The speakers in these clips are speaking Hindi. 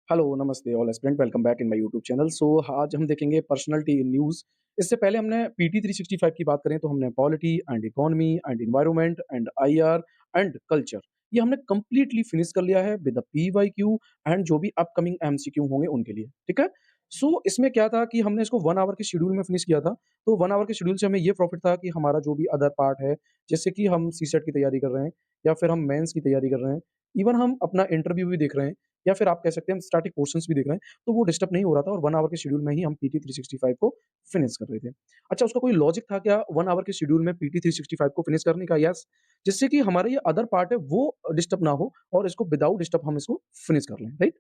हेलो, नमस्ते all aspirant welcome back in my YouTube channel. So आज हम देखेंगे पर्सनैलिटी इन न्यूज़। इससे पहले हमने पीटी 365 की बात करें तो हमने polity and economy and environment and IR and culture ये हमने कंप्लीटली फिनिश कर लिया है विद द पीवाईक्यू एंड जो भी अपकमिंग एमसीक्यू होंगे उनके लिए, ठीक है? सो इसमें क्या था कि हमने इसको 1 आवर के शेड्यूल में फिनिश किया था। तो 1 आवर के शेड्यूल से हमें ये प्रॉफिट था कि हमारा जो भी अदर पार्ट है, जैसे कि हम सीसेट की तैयारी कर रहे हैं या फिर हम मेंस की तैयारी कर रहे हैं, इवन हम अपना इंटरव्यू भी देख रहे हैं या फिर आप कह सकते हैं हम स्टैटिक पोर्शंस भी देख रहे हैं, तो वो डिस्टर्ब नहीं हो रहा था और 1 आवर के शेड्यूल में ही हम पीटी 365 को फिनिश कर रहे थे। अच्छा, उसका कोई लॉजिक था क्या 1 आवर के शेड्यूल में पीटी 365 को फिनिश करने का? यस, जिससे कि हमारा ये अदर पार्ट है वो डिस्टर्ब ना हो और इसको विदाउट डिस्टर्ब हम इसको फिनिश कर लें, राइट?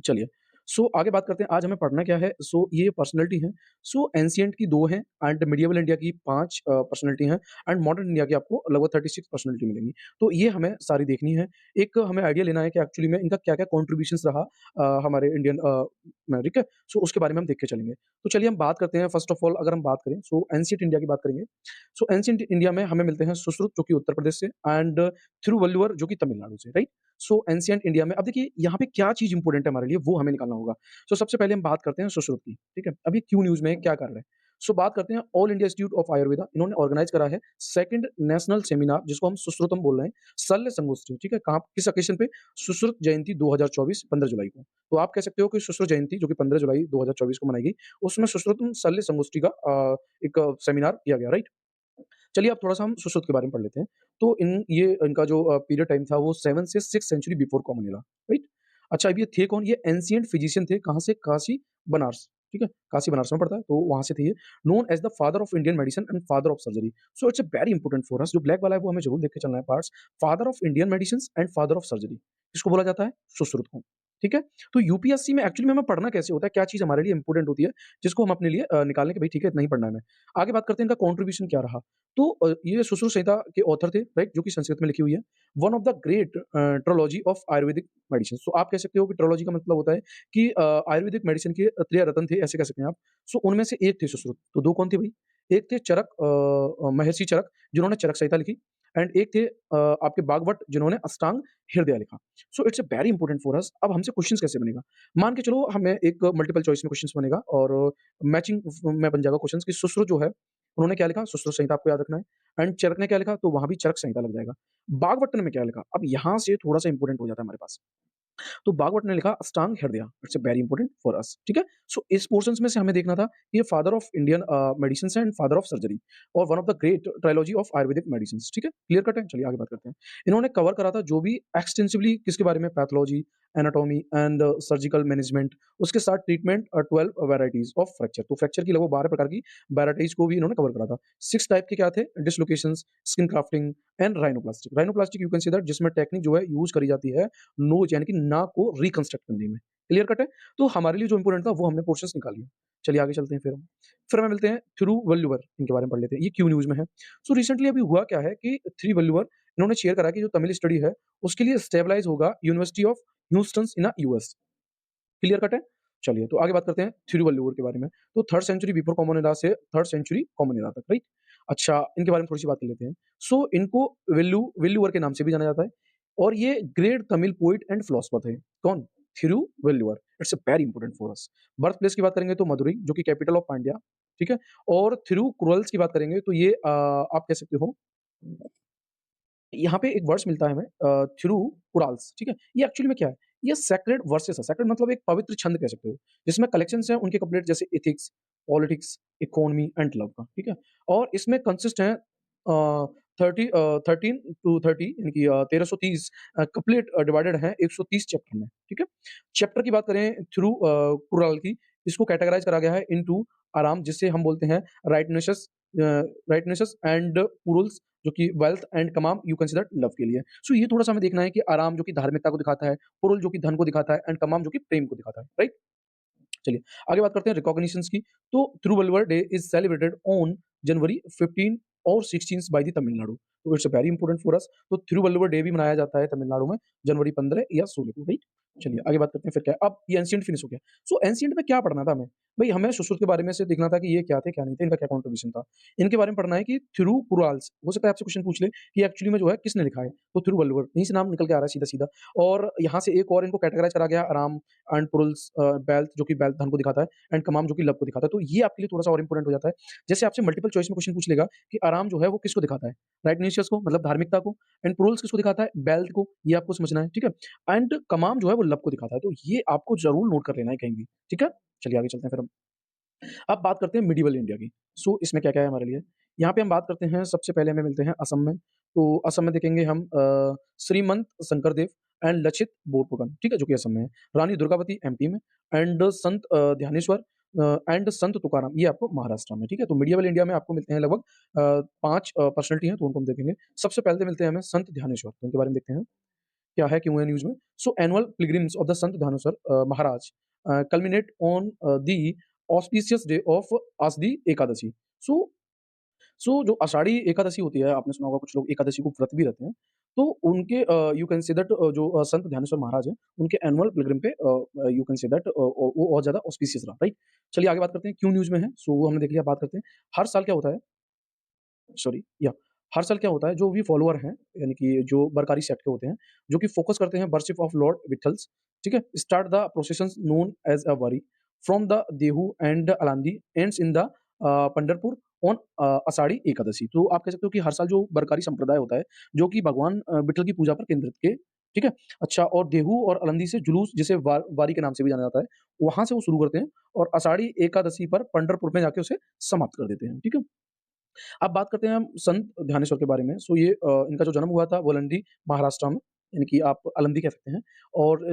चलिए, सो आगे बात करते हैं आज हमें पढ़ना क्या है। सो ये पर्सनैलिटी है। सो एंशिएंट की 2 हैं एंड मिडिएवल इंडिया की 5 पर्सनैलिटी हैं एंड मॉडर्न इंडिया की आपको लगभग 36 पर्सनैलिटी मिलेंगी। तो ये हमें सारी देखनी है। एक हमें आइडिया लेना है कि एक्चुअली में इनका क्या-क्या कंट्रीब्यूशंस रहा हमारे इंडियन में, ठीक है? सो उसके बारे में हम देख के चलेंगे। तो चलिए हम बात करते हैं फर्स्ट ऑफ ऑल अगर हम बात करें सो एंशिएंट इंडिया की बात करेंगे। सो एंशिएंट इंडिया में हमें मिलते हैं सुश्रुत जो कि उत्तर प्रदेश से एंड थिरुवल्लुवर जो कि तमिलनाडु से, राइट? सो एंशिएंट इंडिया में अब देखिए यहाँ पे क्या चीज़ इंपॉर्टेंट है हमारे लिए वो हमें निकालना होगा। सो सबसे पहले हम बात करते हैं सुश्रुत की, ठीक है? अभी क्यू न्यूज़ में क्या कर रहे हैं? सो बात करते हैं all India institute of Ayurveda इन्होंने ऑर्गेनाइज़ करा है 2nd नेशनल सेमिनार जिसको हम सुश्रुतम बोल रहे हैं, शल्य संगोष्ठी, ठीक है? कहाँ किस ओकेज़न पे? सुश्रुत जयंती 2024 15 जुलाई को। तो आप कह सकते हो कि सुश्रुत जयंती जो कि 15 जुलाई 2024 को मनाई गई, उसमें सुश्रुतम शल्य संगोष्ठी का एक सेमिनार किया गया, राइट? चलिए अब थोड़ा-सा हम सुश्रुत के बारे में पढ़ लेते हैं। तो इनका जो पीरियड टाइम था वो 7 से 6 century before common era, right? अच्छा, अब ये थे कौन? ये एंशिएंट फिजिशियन थे, कहाँ से? काशी, बनारस, ठीक है? काशी बनारस में पड़ता है, तो वहाँ से थे ये। Known as the father of Indian medicine and father of surgery. So it's a very important for अस जो ब्लैक वाला है वो हमें ज़रूर देख के चलना है parts. Father of Indian medicines and father of surgery, किसको बोला जाता है? सुश्रुत को, ठीक है? तो यूपीएससी में एक्चुअली में हमें पढ़ना कैसे होता है? क्या चीज़ हमारे लिए इंपोर्टेंट होती है, जिसको हम अपने लिए निकालें कि भई ठीक है, इतना ही पढ़ना है हमें। आगे बात करते हैं इनका कंट्रीब्यूशन क्या रहा। तो ये सुश्रुत संहिता के ऑथर थे, राइट? जो कि संस्कृत में लिखी हुई है। One of the great trilogy of ayurvedic medicine. So आप कह सकते हो कि ट्रिलॉजी का मतलब होता है कि आयुर्वेदिक मेडिसिन के त्रिय रत्न थे, ऐसे कह सकते हैं आप। सो उनमें से एक थे सुश्रुत। तो 2 कौन थे भई? एक थे चरक महर्षि चरक जिन्होंने चरक संहिता लिखी एंड एक थे आपके बागभट्ट जिन्होंने अष्टांग हृदय लिखा। सो it's a very important for अस। अब हमसे क्वेश्चंस कैसे बनेगा? मान के चलो हमें एक मल्टीपल चॉइस में क्वेश्चंस बनेगा और मैचिंग में बन जाएगा क्वेश्चंस कि सुश्रुत जो है उन्होंने क्या लिखा? सुश्रुत संहिता आपको याद रखना है एंड चरक ने क्या लिखा? तो वहाँ भी चरक संहिता लग जाएगा। बागभट्ट ने क्या लिखा? अब यहाँ से थोड़ा-सा इंपोर्टेंट हो जाता है हमारे पास। तो बागवट ने लिखा अष्टांग हृदय। It's a very important for us, ठीक है? सो इस पोर्शंस में से हमें देखना था ये father of Indian medicine and father of surgery और one of the great trilogy of ayurvedic medicine, ठीक है? क्लियर कट है? चलिए आगे बात करते हैं। इन्होंने कवर करा था जो भी एक्सटेंसिवली किसके बारे में? Pathology, anatomy and surgical management, उसके साथ ट्रीटमेंट 12 वैराइटीज ऑफ फ्रैक्चर। तो फ्रैक्चर की लगभग 12 प्रकार की वैराइटीज को भी इन्होंने कवर करा था। 6 टाइप के क्या थे? Dislocations, skin grafting and rhinoplastic. Rhinoplastic you can see that जिसमें टेक्निक जो है यूज करी जाती है नोज यानी कि नाक को रिकंस्ट्रक्ट करने में। क्लियर कट है? तो हमारे लिए जो इंपोर्टेंट था वो हमने पोर्शंस निकाल लिया। चलिए आगे चलते हैं फिर हम। फिर हमें मिलते हैं थिरुवल्लुवर, इनके बारे में पढ़ लेते हैं। ये क्यू न्यूज़ में है। सो रिसेंटली अभी हुआ क्या है कि थिरुवल्लुवर इन्होंने शेयर करा कि जो तमिल स्टडी है उसके लिए स्टेबलाइज़ होगा university of Houston in US. Clear cut है? चलिए तो आगे बात करते हैं थिरुवल्लुवर के बारे में। तो 3rd century before common era से 3rd सेंचुरी कॉमन एरा तक, राइट? अच्छा, इनके बारे में थोड़ी-सी बात कर लेते हैं। सो इनको विल्लुवर के नाम से भी जाना जाता है और ये great Tamil poet and philosopher थे। कौन? Thiruvalluvar. It's a very important for us. Birth place की बात करेंगे तो मदुरई जो कि कैपिटल ऑफ पांड्या, ठीक है? और थिरुकुरल्स की बात करेंगे तो ये आप कह सकते हो यहाँ पे एक वर्ड्स मिलता है हमें थिरुकुराल्स, ठीक है? ये एक्चुअली में क्या है? ये सेक्रेड वर्सेस है। सेक्रेड मतलब एक पवित्र छंद कह सकते हो, जिसमें कलेक्शंस हैं उनके कप्लेट जैसे ethics, politics, economy and love का, ठीक है? और इसमें कंसिस्ट है 13 टू 30 यानी कि 1330 कप्लेट डिवाइडेड हैं 130 चैप्टर में, ठीक है? चैप्टर की बात करें कुराल की, इसको कैटेगराइज़ करा गया है इनटू आराम जिसे हम बोलते हैं राइटनेसेस राइटनेसेस एंड पुरुल्स जो कि वेल्थ एंड कमाम यू कंसीडर लव के लिए। सो ये थोड़ा-सा हमें देखना है कि आराम जो कि धार्मिकता को दिखाता है, पुरुल जो कि धन को दिखाता है एंड कमाम जो कि प्रेम को दिखाता है, राइट? चलिए, आगे बात करते हैं रिकॉग्निशंस की। तो Thiruvalluvar day is celebrated on January 15 और 16 बाय द तमिलनाडु। तो it's very important for us. तो थिरुवल्लुवर डे भी मनाया जाता है तमिलनाडु में जनवरी 15 या 16 को, राइट? चलिए आगे बात करते हैं फिर क्या है। अब ये एंशिएंट फिनिश हो गया। सो एंशिएंट में क्या पढ़ना था हमें? भई हमें सुश्रुत के बारे में से देखना था कि ये क्या थे, क्या नहीं थे, इनका क्या कंट्रीब्यूशन था। इनके बारे में पढ़ना है कि थिरुकुराल्स हो सकता है आपसे क्वेश्चन पूछ ले कि एक्चुअली में जो है किसने लिखा है? तो थिरुवल्लुवर यहीं से नाम निकल के आ रहा है सीधा-सीधा। और यहाँ से एक और इनको कैटेगराइज़ करा गया अराम एंड पुरुल्स बेल्ट जो कि बेल्ट धन को दिखाता है एंड कमाम जो कि लव को दिखाता है। तो ये आपके लिए थोड़ा-सा और इम्पोर्टेंट हो जाता है। जैसे आपसे मल्टीपल चॉइस में क्वेश्चन पूछ लेगा कि आराम जो है वो किसको दिखाता है? राइट इनिशियल्स को मतलब धार्मिकता को एंड पुरुल्स किसको दिखाता है? बेल्ट को, ये आपको समझना है, ठीक है? एंड कमाम जो है वो लव को दिखाता है। तो ये आपको ज़रूर नोट कर लेना है कहीं भी, ठीक है? चलिए आगे चलते हैं फिर हम। अब बात करते हैं मिडीवल इंडिया की। सो इसमें क्या-क्या है हमारे लिए? यहाँ पे हम बात करते हैं सबसे पहले हमें मिलते हैं असम में। तो असम में देखेंगे हम श्रीमंत शंकरदेव एंड लचित बोरफुकन, ठीक है? जो कि असम में है। रानी दुर्गावती एमपी में एंड संत ध्यानेश्वर एंड संत तुकाराम ये आपको महाराष्ट्र में, ठीक है? तो मिडीवल इंडिया में आपको मिलते हैं लगभग 5 पर्सनैलिटी हैं तो उनको हम देखेंगे। सबसे पहले मिलते हैं हमें संत ध्यानेश्वर, तो उनके बारे में देखते हैं। क्या है, क्यों है न्यूज़ में? सो annual pilgrims of the Sant Dhyaneshwar Maharaj culminate on the auspicious day of Ashadhi Ekadashi. सो जो आषाढ़ी एकादशी होती है, आपने सुना होगा कुछ लोग एकादशी को व्रत भी रहते हैं। तो उनके यू कैन से दैट जो संत ध्यानेश्वर महाराज हैं, उनके एनुअल पिलग्रिम पे यू कैन से दैट वो बहुत ज़्यादा ऑस्पिशियस रहा, राइट? चलिए आगे बात करते हैं क्यों न्यूज़ में है? सो वो हमने देख लिया, बात करते हैं। हर साल क्या होता है सॉरी या हर साल क्या होता है जो भी फॉलोअर हैं यानी कि जो बरकारी सेक्ट के होते हैं जो कि फोकस करते हैं वर्शिप ऑफ लॉर्ड विठल्स, ठीक है, start the processions known as a Wari from the Dehu and Alandi ends in the Pandharpur on Ashadhi Ekadashi. तो आप कह सकते हो कि हर साल जो बरकारी संप्रदाय होता है जो कि भगवान विठल की पूजा पर केंद्रित के, ठीक है, अच्छा, और देहू और अलंदी से जुलूस जिसे वारी के नाम से भी जाना जाता है, वहां से वो शुरू करते हैं और आषाढ़ी एकादशी पर पंडरपुर में जाके उसे समाप्त कर देते हैं, ठीक है। अब बात करते हैं हम संत ध्यानेश्वर के बारे में। सो ये इनका जो जन्म हुआ था वो लंडी महाराष्ट्र में, यानी कि आप अलंदी कह सकते हैं और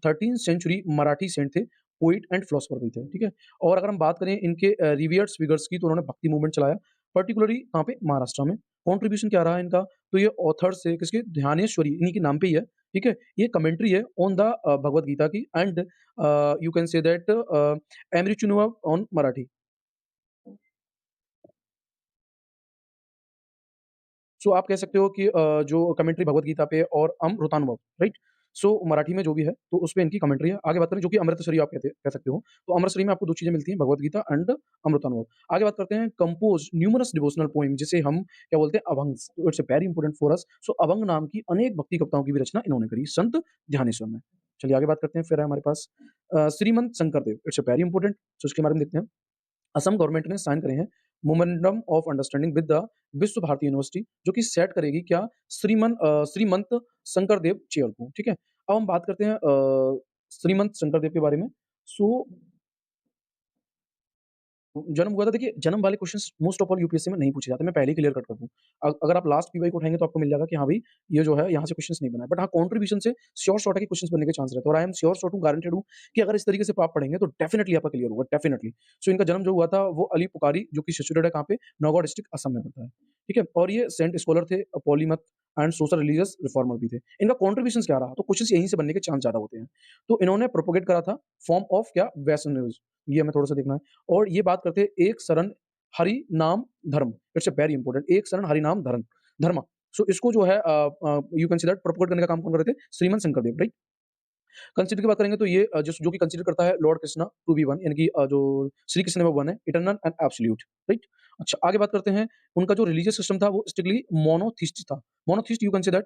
13th सेंचुरी मराठी सेंट थे, पोएट एंड फिलोसोफर भी थे, ठीक है? और अगर हम बात करें इनके रिवर्ड फिगर्स की तो उन्होंने भक्ति मूवमेंट चलाया, पर्टिकुलरली कहाँ पे? महाराष्ट्र में। कंट्रीब्यूशन क्या रहा इनका? तो ये ऑथर्स से किसके? ध्यानेश्वरी इन्हीं के नाम पे ही है, ठीक है? ये कमेंट्री है ऑन द भगवद गीता की and you can say that एमरिचुनवा ऑन मराठी। सो आप कह सकते हो कि जो कमेंट्री भगवद गीता पे और अमृतानुभव, राइट? सो मराठी में जो भी है, तो उसपे इनकी कमेंट्री है। आगे बात करें जो कि अमृतसरी आप कह सकते हो। तो अमृतसरी में आपको 2 चीज़ें मिलती हैं, भगवद गीता एंड अमृतानुभव। आगे बात करते हैं कंपोज़ न्यूमरस डिवोशनल पोएम जिसे हम क्या बोलते हैं? अभंग्स। तो it's very important for us. So अभंग नाम की अनेक भक्ति कविताओं की भी रचना इन्होंने करी, संत ध्यानेश्वर ने। चलिए आगे बात करते हैं, फिर है हमारे पास श्रीमंत शंकरदेव। इट्स वेरी इंपोर्टेंट, सो इसके बारे में देखते हैं। असम गवर्नमेंट ने साइन करे हैं momentum of understanding with the विश्व भारती यूनिवर्सिटी जो कि सेट करेगी क्या श्रीमंत शंकरदेव चेयर को, ठीक है। अब हम बात करते हैं श्रीमंत शंकरदेव के बारे में। सो जन्म हुआ था, देखिए जन्म वाले questions most of all UPSC में नहीं पूछे जाते, मैं पहले ही क्लियर कट कर दूँ। अगर आप लास्ट पीवाई को उठाएँगे तो आपको मिल जाएगा कि हाँ भाई, ये जो है यहाँ से क्वेश्चंस नहीं बना है। बट हाँ, कंट्रीब्यूशन से श्योर शॉट है कि क्वेश्चंस बनने के चांस रहते हैं और आई एम श्योर शॉट हूँ, गारंटेड हूँ कि अगर इस तरीके से आप पढ़ेंगे तो डेफिनिटली आपका क्लियर होगा, डेफिनिटली। सो इनका जन्म जो हुआ था वो अली पुकारी जो कि सिचुएटेड है कहाँ पे? नौगाँव डिस्ट्रिक्ट असम में पड़ता है, ठीक है? और ये सेंट स्कॉलर थे, पॉलीमथ एंड सोशल रिलीजियस रिफॉर्मर भी थे। इनका कंट्रीब्यूशंस क्या रहा? तो क्वेश्चंस यहीं से बनने के चांस ज़्यादा होते हैं। तो इन्होंने प्रोपेगेट करा था फॉर्म ऑफ क्या? वैष्णविज़्म, ये हमें थोड़ा-सा देखना है। और ये बात करते हैं एक शरण हरि नाम धर्म, इट्स अ वेरी इंपॉर्टेंट, एक शरण हरि नाम धर्म। सो इसको जो है you can see that propagate करने का काम कौन कर रहे थे? श्रीमंत शंकरदेव, राइट? कंसीडर की बात करेंगे तो ये जो कि कंसीडर करता है lord Krishna to be one, यानी कि जो श्री कृष्ण है वो वन है, इटर्नल एंड एब्सोल्यूट, राइट? अच्छा, आगे बात करते हैं, उनका जो रिलीजियस सिस्टम था वो स्ट्रिक्टली मोनोथिस्ट था। Monotheist you can say that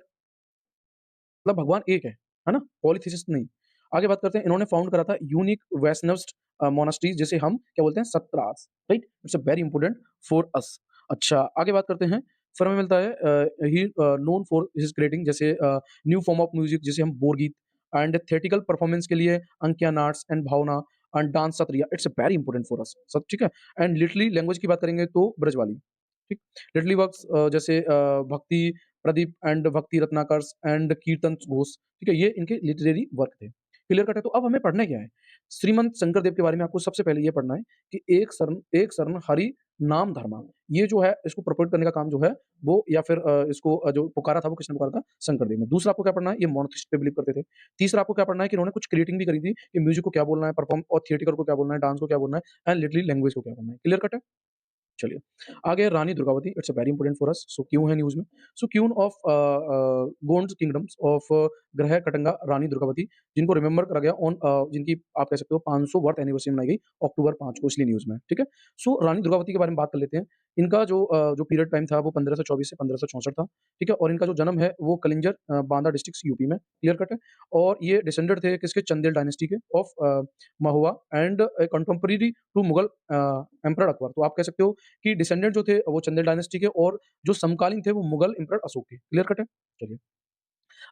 मतलब भगवान एक है ना? पॉलीथीसिस नहीं। आगे बात करते हैं, इन्होंने फाउंड करा था यूनिक वैष्णव्स मोनास्ट्रीज़ जिसे हम क्या बोलते हैं? सत्रास, right? It's a very important for us. अच्छा, आगे बात करते हैं, फिर हमें मिलता है he known for his creating जैसे न्यू फॉर्म ऑफ म्यूजिक जिसे हम बोरगीत एंड थिएट्रिकल परफॉर्मेंस के लिए अंकिया नाट्स and Bhaona and dance Sattriya, it's a very important for us, सब ठीक है? एंड लिटरेरी लैंग्वेज की बात करेंगे तो ब्रजवाली, ठीक? लिटरेरी वर्क्स जैसे भक्ति प्रदीप एंड भक्ति रत्नाकर्स एंड कीर्तन घोष, ठीक है? ये इनके लिटरेरी वर्क थे। क्लियर कट है? तो अब हमें पढ़ना क्या है? श्रीमंत शंकरदेव के बारे में आपको सबसे पहले ये पढ़ना है कि एक शरण हरि नाम धर्मा। ये जो है इसको प्रोपेगेट करने का काम जो है वो या फिर इसको जो पुकारा था वो किसने पुकारा था? शंकरदेव ने। दूसरा आपको क्या पढ़ना है? ये मोनोथिस्ट पे बिलीव करते थे। तीसरा आपको क्या पढ़ना है कि इन्होंने कुछ क्रिएटिंग भी करी थी कि म्यूजिक को क्या बोलना है, परफॉर्म और थिएटिकल को क्या बोलना है, डांस को क्या बोलना है एंड लिटरेरी लैंग्वेज को क्या बोलना है। क्लियर कट है? चलिए, आगे है Rani Durgavati, it's a very important for us. So क्यों है न्यूज़ में? So queen of Gond kingdoms of Garha Katanga Rani Durgavati, जिनको रिमेंबर करा गया ऑन जिनकी आप कह सकते हो 500 बर्थ एनिवर्सरी मनाई गई अक्टूबर 5 को, इसलिए न्यूज़ में है, ठीक है? सो रानी दुर्गावती के बारे में बात कर लेते हैं। इनका जो पीरियड टाइम था वो 1524 से 1564 था, ठीक है? और इनका जो जन्म है वो कलिंजर बांदा डिस्ट्रिक्ट यूपी में, क्लियर कट है? और ये डिसेंडेड थे किसके? चंदेल डायनेस्टी के of Mahua and contemporary to Mughal emperor Akbar. तो आप कह सकते हो कि डिसेंडेंट जो थे वो चंदेल डायनेस्टी के, और जो समकालीन थे वो मुगल एम्परर अशोक के। क्लियर कट है? चलिए,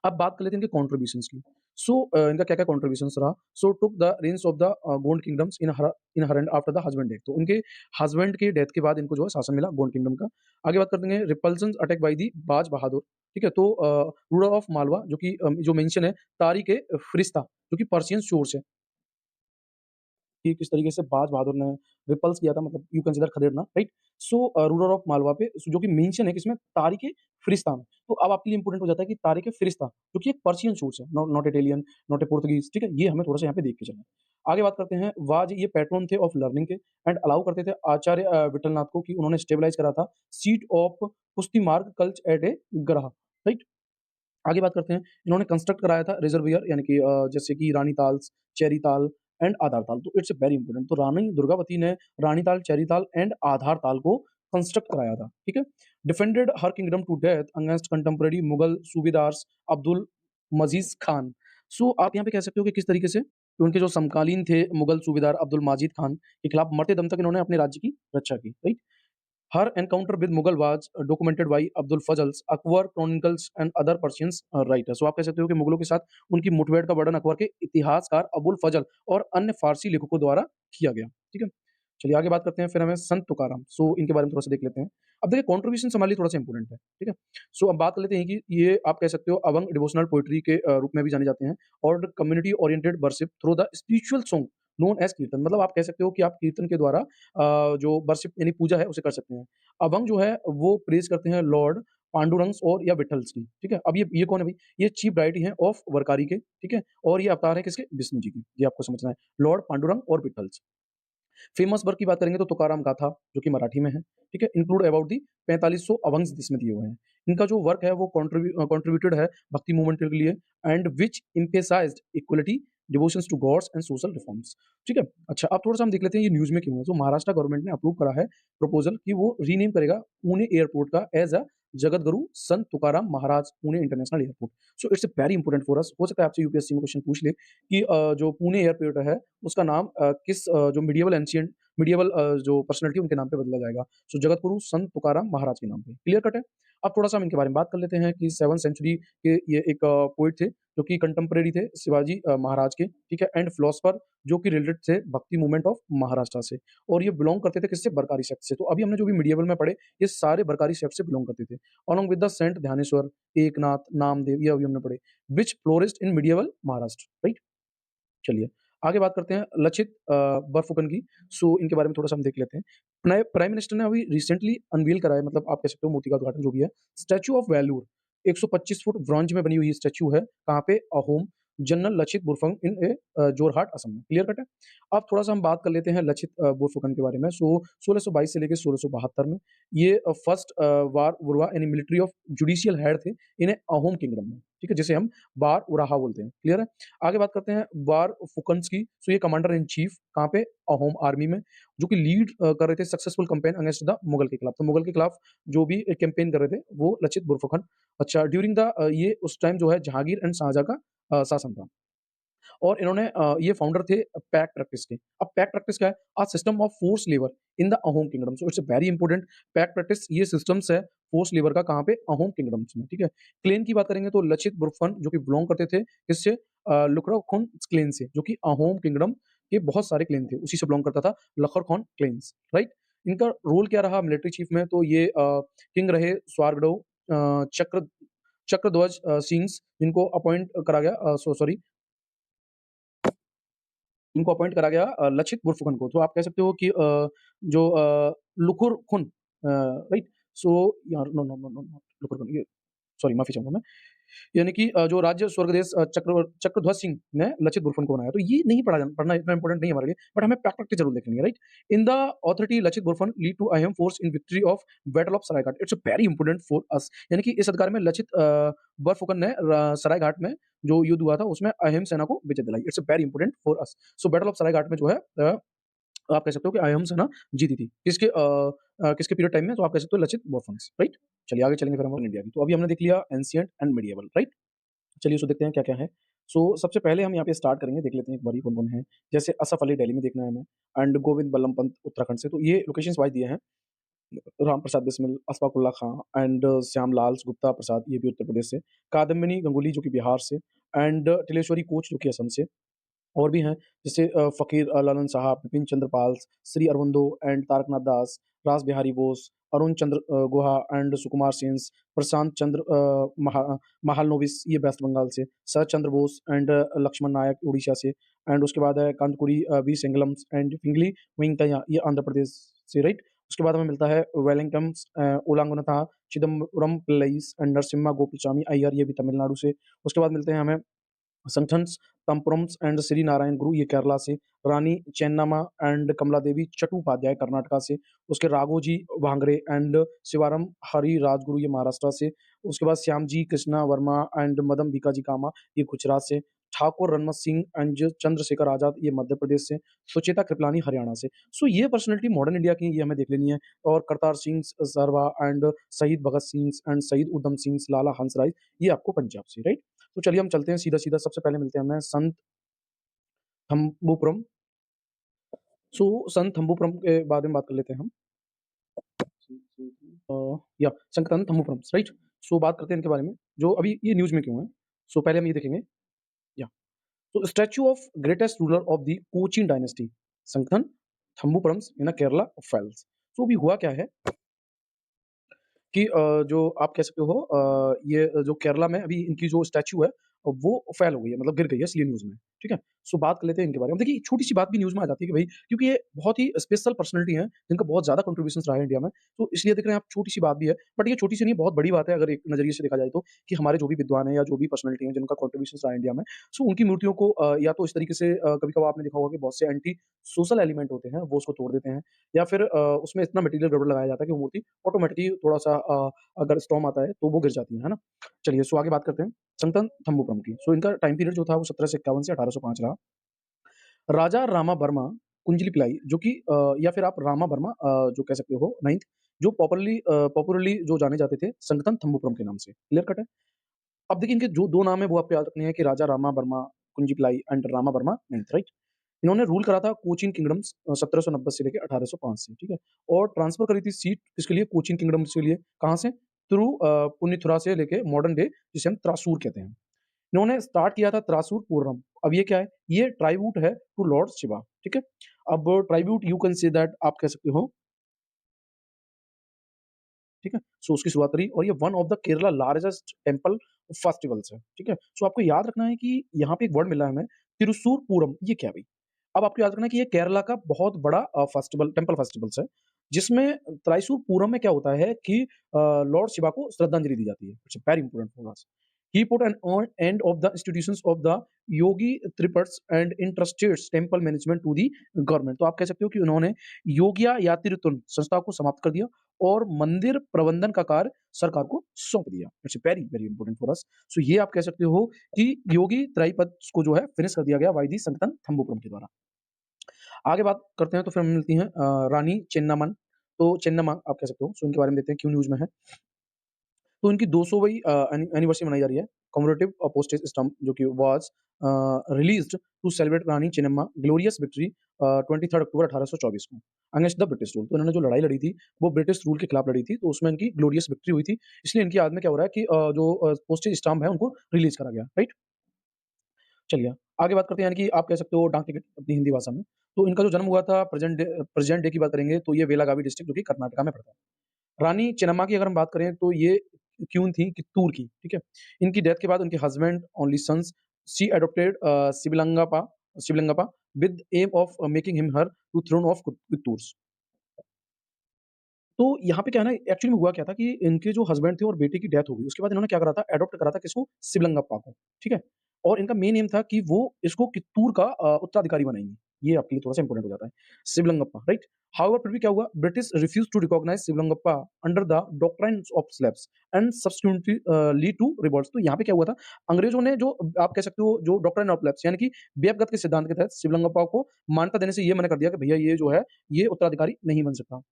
अब बात कर लेते हैं इनके कंट्रीब्यूशंस की। सो इनका क्या-क्या कंट्रीब्यूशंस रहा? So took the reins of the Gond kingdoms in her and after the husband death. तो उनके हस्बैंड के डेथ के बाद इनको जो है शासन मिला गोंड किंगडम का। आगे बात करते हैं रिपल्सन्स अटैक बाय द बाज बहादुर, ठीक है? तो रूलर ऑफ मालवा, जो कि जो मेंशन है तारिक ए फिरिश्ता, जो कि पर्शियन सोर्स है। कि किस तरीके से बाज बहादुर ने रिपल्स किया था, मतलब यू कंसीडर खदेड़ना, right? So ruler of Malwa पे जो कि मेंशन है किसमें? तारिक ए फिरिश्ता में। तो अब आपके लिए इंपोर्टेंट हो जाता है कि तारिक ए फिरिश्ता, जो कि एक पर्शियन सोर्स है, not not Italian, not a Portuguese, ठीक है? ये हमें थोड़ा-सा यहाँ पे देख के चलना है। आगे बात करते हैं, वाज ये पैट्रॉन थे ऑफ लर्निंग के एंड अलाउ करते थे आचार्य विठलनाथ को कि उन्होंने स्टेबलाइज़ करा था सीट ऑफ पुष्टि मार्ग कल्च एट ए गरहा, राइट? आगे बात करते हैं, इन्होंने कंस्ट्रक्ट कराया था रिज़र्वायर, यानी कि जैसे कि रानी ताल्स, चेरी ताल एंड आधार ताल। तो इट्स वेरी इंपोर्टेंट। तो रानी दुर्गावती ने रानी ताल, चेरी ताल एंड आधार ताल को कंस्ट्रक्ट कराया था, ठीक है? Defended her kingdom to death against contemporary Mughal सूबेदार्स अब्दुल मजीद खान। सो आप यहाँ पे कह सकते हो कि किस तरीके से कि उनके जो समकालीन थे मुगल सूबेदार अब्दुल माजिद खान के खिलाफ मरते दम तक इन्होंने अपने राज्य की रक्षा की, right? Her encounter with Mughal was documented by Abdul Fazl's Akbar Chronicles and other Persian writers। तो आप कह सकते हो कि मुगलों के साथ उनकी मुठभेड़ का वर्णन अकबर के इतिहासकार अबुल फजल और अन्य फारसी लेखकों द्वारा किया गया। ठीक है? चलिए आगे बात करते हैं, फिर हमें संत तुकाराम। सो इनके बारे में थोड़ा-सा देख लेते हैं। अब देखिए कंट्रीब्यूशन हमारे लिए थोड़ा-सा इंपॉर्टेंट है। ठीक है? सो अब बात कर लेते हैं कि ये आप कह सकते हो अवंग डिवोशनल पोएट्री के रूप में भी जाने जाते हैं, और community oriented worship through the spiritual song known as कीर्तन। मतलब आप कह सकते हो कि आप कीर्तन के द्वारा जो वर्शिप यानी पूजा है उसे कर सकते हैं। अभंग जो है वो प्रेज़ करते हैं लॉर्ड पांडुरंग्स और या विठल्स की, ठीक है? अब ये कौन है भई? ये चीफ डायटी है ऑफ वरकारी के, ठीक है? और ये अवतार है किसके? विष्णु जी के, ये आपको समझना है। लॉर्ड पांडुरंग और विठल्स। फेमस वर्क की बात करेंगे तो तुकाराम गाथा, जो कि मराठी में है, ठीक है? इंक्लूड अबाउट दी 4500 अभंग्स इसमें दिए हुए हैं। इनका जो वर्क है वो कंट्रीब्यूटेड है भक्ति मूवमेंट के लिए, and which emphasised equality, devotions to gods and social reforms. ठीक है? अच्छा, अब थोड़ा-सा हम देख लेते हैं ये न्यूज़ में क्यों है। तो महाराष्ट्र गवर्नमेंट ने अप्रूव करा है प्रपोज़ल कि वो रीनेम करेगा पुणे एयरपोर्ट का as a Jagatguru Sant Tukaram Maharaj Pune international airport. So it's very important for us. हो सकता है आपसे यूपीएससी में क्वेश्चन पूछ ले कि जो पुणे एयरपोर्ट है उसका नाम किस जो मिडिएवल जो पर्सनैलिटी उनके नाम पे बदला जाएगा। सो जगतगुरु संत तुकाराम महाराज के नाम पे। क्लियर कट है? अब थोड़ा-सा हम इनके बारे में बात कर लेते हैं कि 7th सेंचुरी के ये एक पोएट थे, जो कि कंटेम्परेरी थे शिवाजी महाराज के, ठीक है? एंड फिलॉसफर, जो कि रिलेटेड थे भक्ति मूवमेंट ऑफ महाराष्ट्र से, और ये बिलॉन्ग करते थे किससे? बरकारी सेक्ट से। तो अभी हमने जो भी मिडिएवल में पढ़े, ये सारे बरकारी सेक्ट से बिलॉन्ग करते थे। Along with the saint Dnyaneshwar, Eknath, Namdev, ये अभी हमने पढ़े, which flourished in medieval Maharashtra, right? चलिए, आगे बात करते हैं लचित बरफुकन की। सो इनके बारे में थोड़ा-सा हम देख लेते हैं। नए प्राइम मिनिस्टर ने अभी रिसेंटली अनवील करा है, मतलब आप कह सकते हो मोती का उद्घाटन जो भी है, स्टैच्यू ऑफ वैल्यूर 125 फुट ब्रॉन्ज में बनी हुई स्टैच्यू है। कहाँ पे? अहोम जनरल लचित बोरफुकन इन जोरहाट, असम में। क्लियर कट है? अब थोड़ा-सा हम बात कर लेते हैं लचित बोरफुकन के बारे में। सो 1622 से लेके 1672 में ये फर्स्ट वार उरवा यानी मिलिट्री ऑफ जुडिशियल हेड थे इन अहोम किंगडम में, ठीक है? जिसे हम बार उराहा बोलते हैं। क्लियर है? आगे बात करते हैं वार फुकन्स की। सो ये कमांडर इन चीफ कहाँ पे? अहोम आर्मी में, जो कि लीड कर रहे थे successful campaign against the Mughal के खिलाफ। तो मुगल के खिलाफ जो भी एक कैंपेन कर रहे थे वो लचित बुरफुकन। अच्छा, ड्यूरिंग द ये उस टाइम जो है जहांगीर एंड शाहजहाँ का शासन था। और इन्होंने ये फाउंडर थे पैक्ट प्रैक्टिस के। अब पैक्ट प्रैक्टिस क्या है? A system of force labour in the Ahom kingdom. So it's a very important. Pact practice ये सिस्टम्स है फोर्स लेबर का, कहाँ पे? अहोम किंगडम्स में, ठीक है? क्लेन की बात करेंगे तो लचित बुरफन, जो कि बिलॉन्ग करते थे किससे? लुकराखुन क्लेन से, जो कि अहोम किंगडम के बहुत सारे क्लेन थे, उसी से बिलॉन्ग करता था लखरखॉन क्लेन्स, राइट? इनका रोल क्या रहा मिलिट्री चीफ में? तो ये किंग रहे स्वारगडो चक्रध्वज सिंह, जिनको अपॉइंट करा गया सॉरी, इनको अपॉइंट करा गया लचित बुरफुकन को। तो आप कह सकते हो कि जो लुकुर खुन राइट? सो यार no, no, no, no, no लुकुर खुन, ये सॉरी माफ़ी चाहूँगा मैं। यानी कि जो राज्य स्वर्गदेश चक्रध्वज सिंह ने लचित बोरफुकन को बनाया। तो ये नहीं पढ़ना इतना इम्पोर्टेंट नहीं है हमारे लिए, बट हमें फैक्ट जरूर देखनी है, right? In the authority Lachit Borphukan lead to Ahom force in victory of battle of Saraighat. It's very important for us. यानी कि इस अधिकार में लचित बोरफुकन ने सरायघाट में जो युद्ध हुआ था उसमें अहम सेना को विजय दिलाई। It's very important for us. So battle of Saraighat में जो है आप कह सकते हो कि अहम सेना जीती थी। किसके पीरियड टाइम में? तो आप कह सकते हो लचित बोरफुकन से, राइट? चलिए आगे चलेंगे फिर हम इंडिया की। तो अभी हमने देख लिया एंशिएंट एंड मिडिएवल, राइट? चलिए इसको देखते हैं क्या-क्या है। सो सबसे पहले हम यहाँ पे स्टार्ट करेंगे, देख लेते हैं एक बारी कौन-कौन है। जैसे असफ अली दिल्ली में देखना है हमें, एंड गोविंद बल्लभ पंत उत्तराखंड से। तो ये लोकेशंस वाइज़ दिए हैं। राम प्रसाद बिस्मिल, अशफाक उल्लाह खां एंड श्यामलाल गुप्ता प्रसाद, ये भी उत्तर प्रदेश से। कादम्बिनी गंगुली जो कि बिहार से, एंड तिलेश्वरी कोच जो कि असम से। और भी हैं जैसे फ़कीर लालन साहब, बिपिन चंद्र पाल, श्री अरविंदो एंड तारकनाथ दास, रास बिहारी बोस, अरुण चंद्र गुहा एंड सुकुमार सेन, प्रशांत चंद्र महालनोबिस, ये वेस्ट बंगाल से, शरत चंद्र बोस एंड लक्ष्मण नायक उड़ीसा से, एंड उसके बाद है कांतकुरी वी सिंगलम्स एंड फिंगली वेंकैया, ये आंध्र प्रदेश से, राइट? उसके बाद हमें मिलता है वेलिंगटम्स ओलांगुनथा, चिदम्बरम पिल्लईस एंड नरसिम्हा गोपालस्वामी अय्यर, ये भी तमिलनाडु से। उसके बाद मिलते हैं हमें संगठन्स तंपुरम्स एंड श्री नारायण गुरु, ये केरला से। रानी चेन्नम्मा एंड कमला देवी चट्टोपाध्याय कर्नाटका से। उसके राघोजी भांगरे एंड शिवारम हरि राजगुरु, ये महाराष्ट्र से। उसके बाद श्यामजी कृष्णा वर्मा एंड मदम भिकाजी कामा, ये गुजरात से। ठाकुर रणमत सिंह एंड चंद्रशेखर आजाद, ये मध्य प्रदेश से। सुचेता कृपलानी हरियाणा से। सो ये पर्सनैलिटी मॉडर्न इंडिया की, ये हमें देख लेनी है। और करतार सिंह सरवा एंड शहीद भगत सिंह एंड शहीद उधम सिंह, लाला हंसराय, ये आपको पंजाब से, राइट? तो चलिए हम चलते हैं सीधा-सीधा, सबसे पहले मिलते हैं हमें संत थंबुपुरम। सो संत थंबुपुरम के बारे में बात कर लेते हैं हम। या संत थंबुपुरम, राइट? सो बात करते हैं इनके बारे में, जो अभी ये न्यूज़ में क्यों है। सो पहले हम ये देखेंगे। या तो statue of greatest ruler of the Cochin dynasty, Sakthan Thampuran's in Kerala fails. तो अभी हुआ क्या है कि जो आप कह सकते हो ये जो केरला में अभी इनकी जो स्टैच्यू है वो फेल हो गई है, मतलब गिर गई है इसलिए न्यूज़ में, ठीक है? सो बात कर लेते हैं इनके बारे में। देखिए छोटी-सी बात भी न्यूज़ में आ जाती है कि भई क्योंकि ये बहुत ही स्पेशल पर्सनैलिटी हैं, जिनका बहुत ज़्यादा कंट्रीब्यूशंस रहा है इंडिया में, तो इसलिए देख रहे हैं आप, छोटी-सी बात भी है। बट ये छोटी-सी नहीं, बहुत बड़ी बात है अगर एक नज़रिए से देखा जाए तो, कि हमारे जो भी विद्वान हैं या जो भी पर्सनैलिटी हैं जिनका कंट्रीब्यूशंस रहा है इंडिया में, सो उनकी मूर्तियों को या तो इस तरीके से कभी-कभार आपने देखा होगा कि बहुत से एंटी सोशल एलिमेंट होते हैं, वो उसको तोड़ देते हैं, या फिर उसमें इतना मटेरियल गड़बड़ लगाया जाता है कि वो मूर्ति ऑटोमैटिकली थोड़ा-सा अगर स्टॉर्म आता है तो वो गिर जाती है ना? चलिए सो आगे बात करते हैं संतन थंबुपुरम की। सो इनका टाइम पीरियड जो था वो 1751 से 1805 रहा। राजा रामा वर्मा कुंजली पिल्लाई जो कि या फिर आप रामा वर्मा जो कह सकते हो 9th, जो पॉपुलरली जो जाने जाते थे संगतन थंबुपुरम के नाम से। क्लियर कट है? अब देखिए इनके जो 2 नाम है वो आपको याद रखने हैं कि राजा रामा वर्मा कुंजी Pillai and Rama Verma 9th, right? इन्होंने रूल करा था कोचीन किंगडम्स 1790 से लेके 1805 से, ठीक है? और ट्रांसफर करी थी सीट किसके लिए? कोचीन किंगडम्स के लिए। कहाँ से? थ्रू पुन्नीथुरा से लेके मॉडर्न डे जिसे हम त्रासूर कहते हैं। इन्होंने स्टार्ट किया था त्रासूर पूरम। अब ये क्या है? ये ट्राइब्यूट है टू लॉर्ड शिवा, ठीक है? अब tribute you can say that, आप कह सकते हो, ठीक है? सो उसकी शुरुआत करी और ये one of the Kerala largest temple festivals है, ठीक है? सो आपको याद रखना है कि यहाँ पे एक वर्ड मिला है हमें, तिरुसूर पूरम, ये क्या है भई? अब आपको याद रखना है कि ये केरला का बहुत बड़ा फेस्टिवल, टेंपल फेस्टिवल्स है, जिसमें त्राइसूर पूरम में क्या होता है कि लॉर्ड शिवा को श्रद्धांजलि दी जाती है। It's very important for us. He put an end of the institutions of the Yogi Thiripads and interested temple management to the government. तो आप कह सकते हो कि उन्होंने योगिया यात्रित्व संस्था को समाप्त कर दिया और मंदिर प्रबंधन का कार्य सरकार को सौंप दिया। It's very very important for us. So ये आप कह सकते हो कि योगी त्राईपद को जो है फिनिश कर दिया गया बाय दी संगठन थंबुपुरम के द्वारा। आगे बात करते हैं तो फिर हमें मिलती हैं रानी चेन्नमन। तो चेन्नम्मा आप कह सकते हो। सो इनके बारे में देखते हैं क्यों न्यूज़ में है। तो इनकी 200वीं एनिवर्सरी मनाई जा रही है। कमेमोरेटिव पोस्टेज स्टैम्प जो कि was released to celebrate Rani Chennamma glorious victory 23 October 1824 को अगेंस्ट द ब्रिटिश रूल। तो इन्होंने जो लड़ाई लड़ी थी, वो ब्रिटिश रूल के खिलाफ लड़ी थी, तो उसमें इनकी ग्लोरियस विक्ट्री हुई थी। इसलिए इनकी याद में क्या हो रहा है कि जो पोस्टेज स्टाम्प है उनको रिलीज़ करा गया, राइट? चलिए, आगे बात करते हैं, यानी कि आप कह सकते हो डाक टिकट अपनी हिंदी भाषा में। तो इनका जो जन्म हुआ था प्रेज़ेंट डे की बात करेंगे तो ये बेलागावी डिस्ट्रिक्ट जो कि कर्नाटका में पड़ता है। रानी चेन्नम्मा की अगर हम बात करें तो ये क्वीन थी कित्तूर की, ठीक है? इनकी डेथ के बाद उनके husband only sons she adopted Shivalingappa with aim of making him heir to throne of Kittur. तो यहाँ पे क्या है ना एक्चुअली में हुआ क्या था कि इनके जो हस्बैंड थे और बेटे की डेथ हो गई। उसके बाद इन्होंने क्या करा था एडॉप्ट करा था किसको? शिवलिंगप्पा को, ठीक है? और इनका मेन एम था कि वो इसको कित्तूर का उत्तराधिकारी बनाएँगे। ये आपके लिए थोड़ा-सा इम्पोर्टेंट हो जाता है। शिवलिंगप्पा, राइट? हाउएवर फिर भी क्या हुआ? British refused to recognise Shivalingappa under the doctrines of slabs and subsequently lead to revolts. तो यहाँ पे क्या हुआ था? अंग्रेज़ों ने जो आप कह सकते हो जो डॉक्ट्राइन ऑफ स्लैब्स यानी कि बेअबगत के सिद्धांत के तहत शिवलिंगप्पा को मान्यता देने से ये मना कर दिया कि भैया ये जो है, ये उत्तराधिकारी नहीं बन सकता।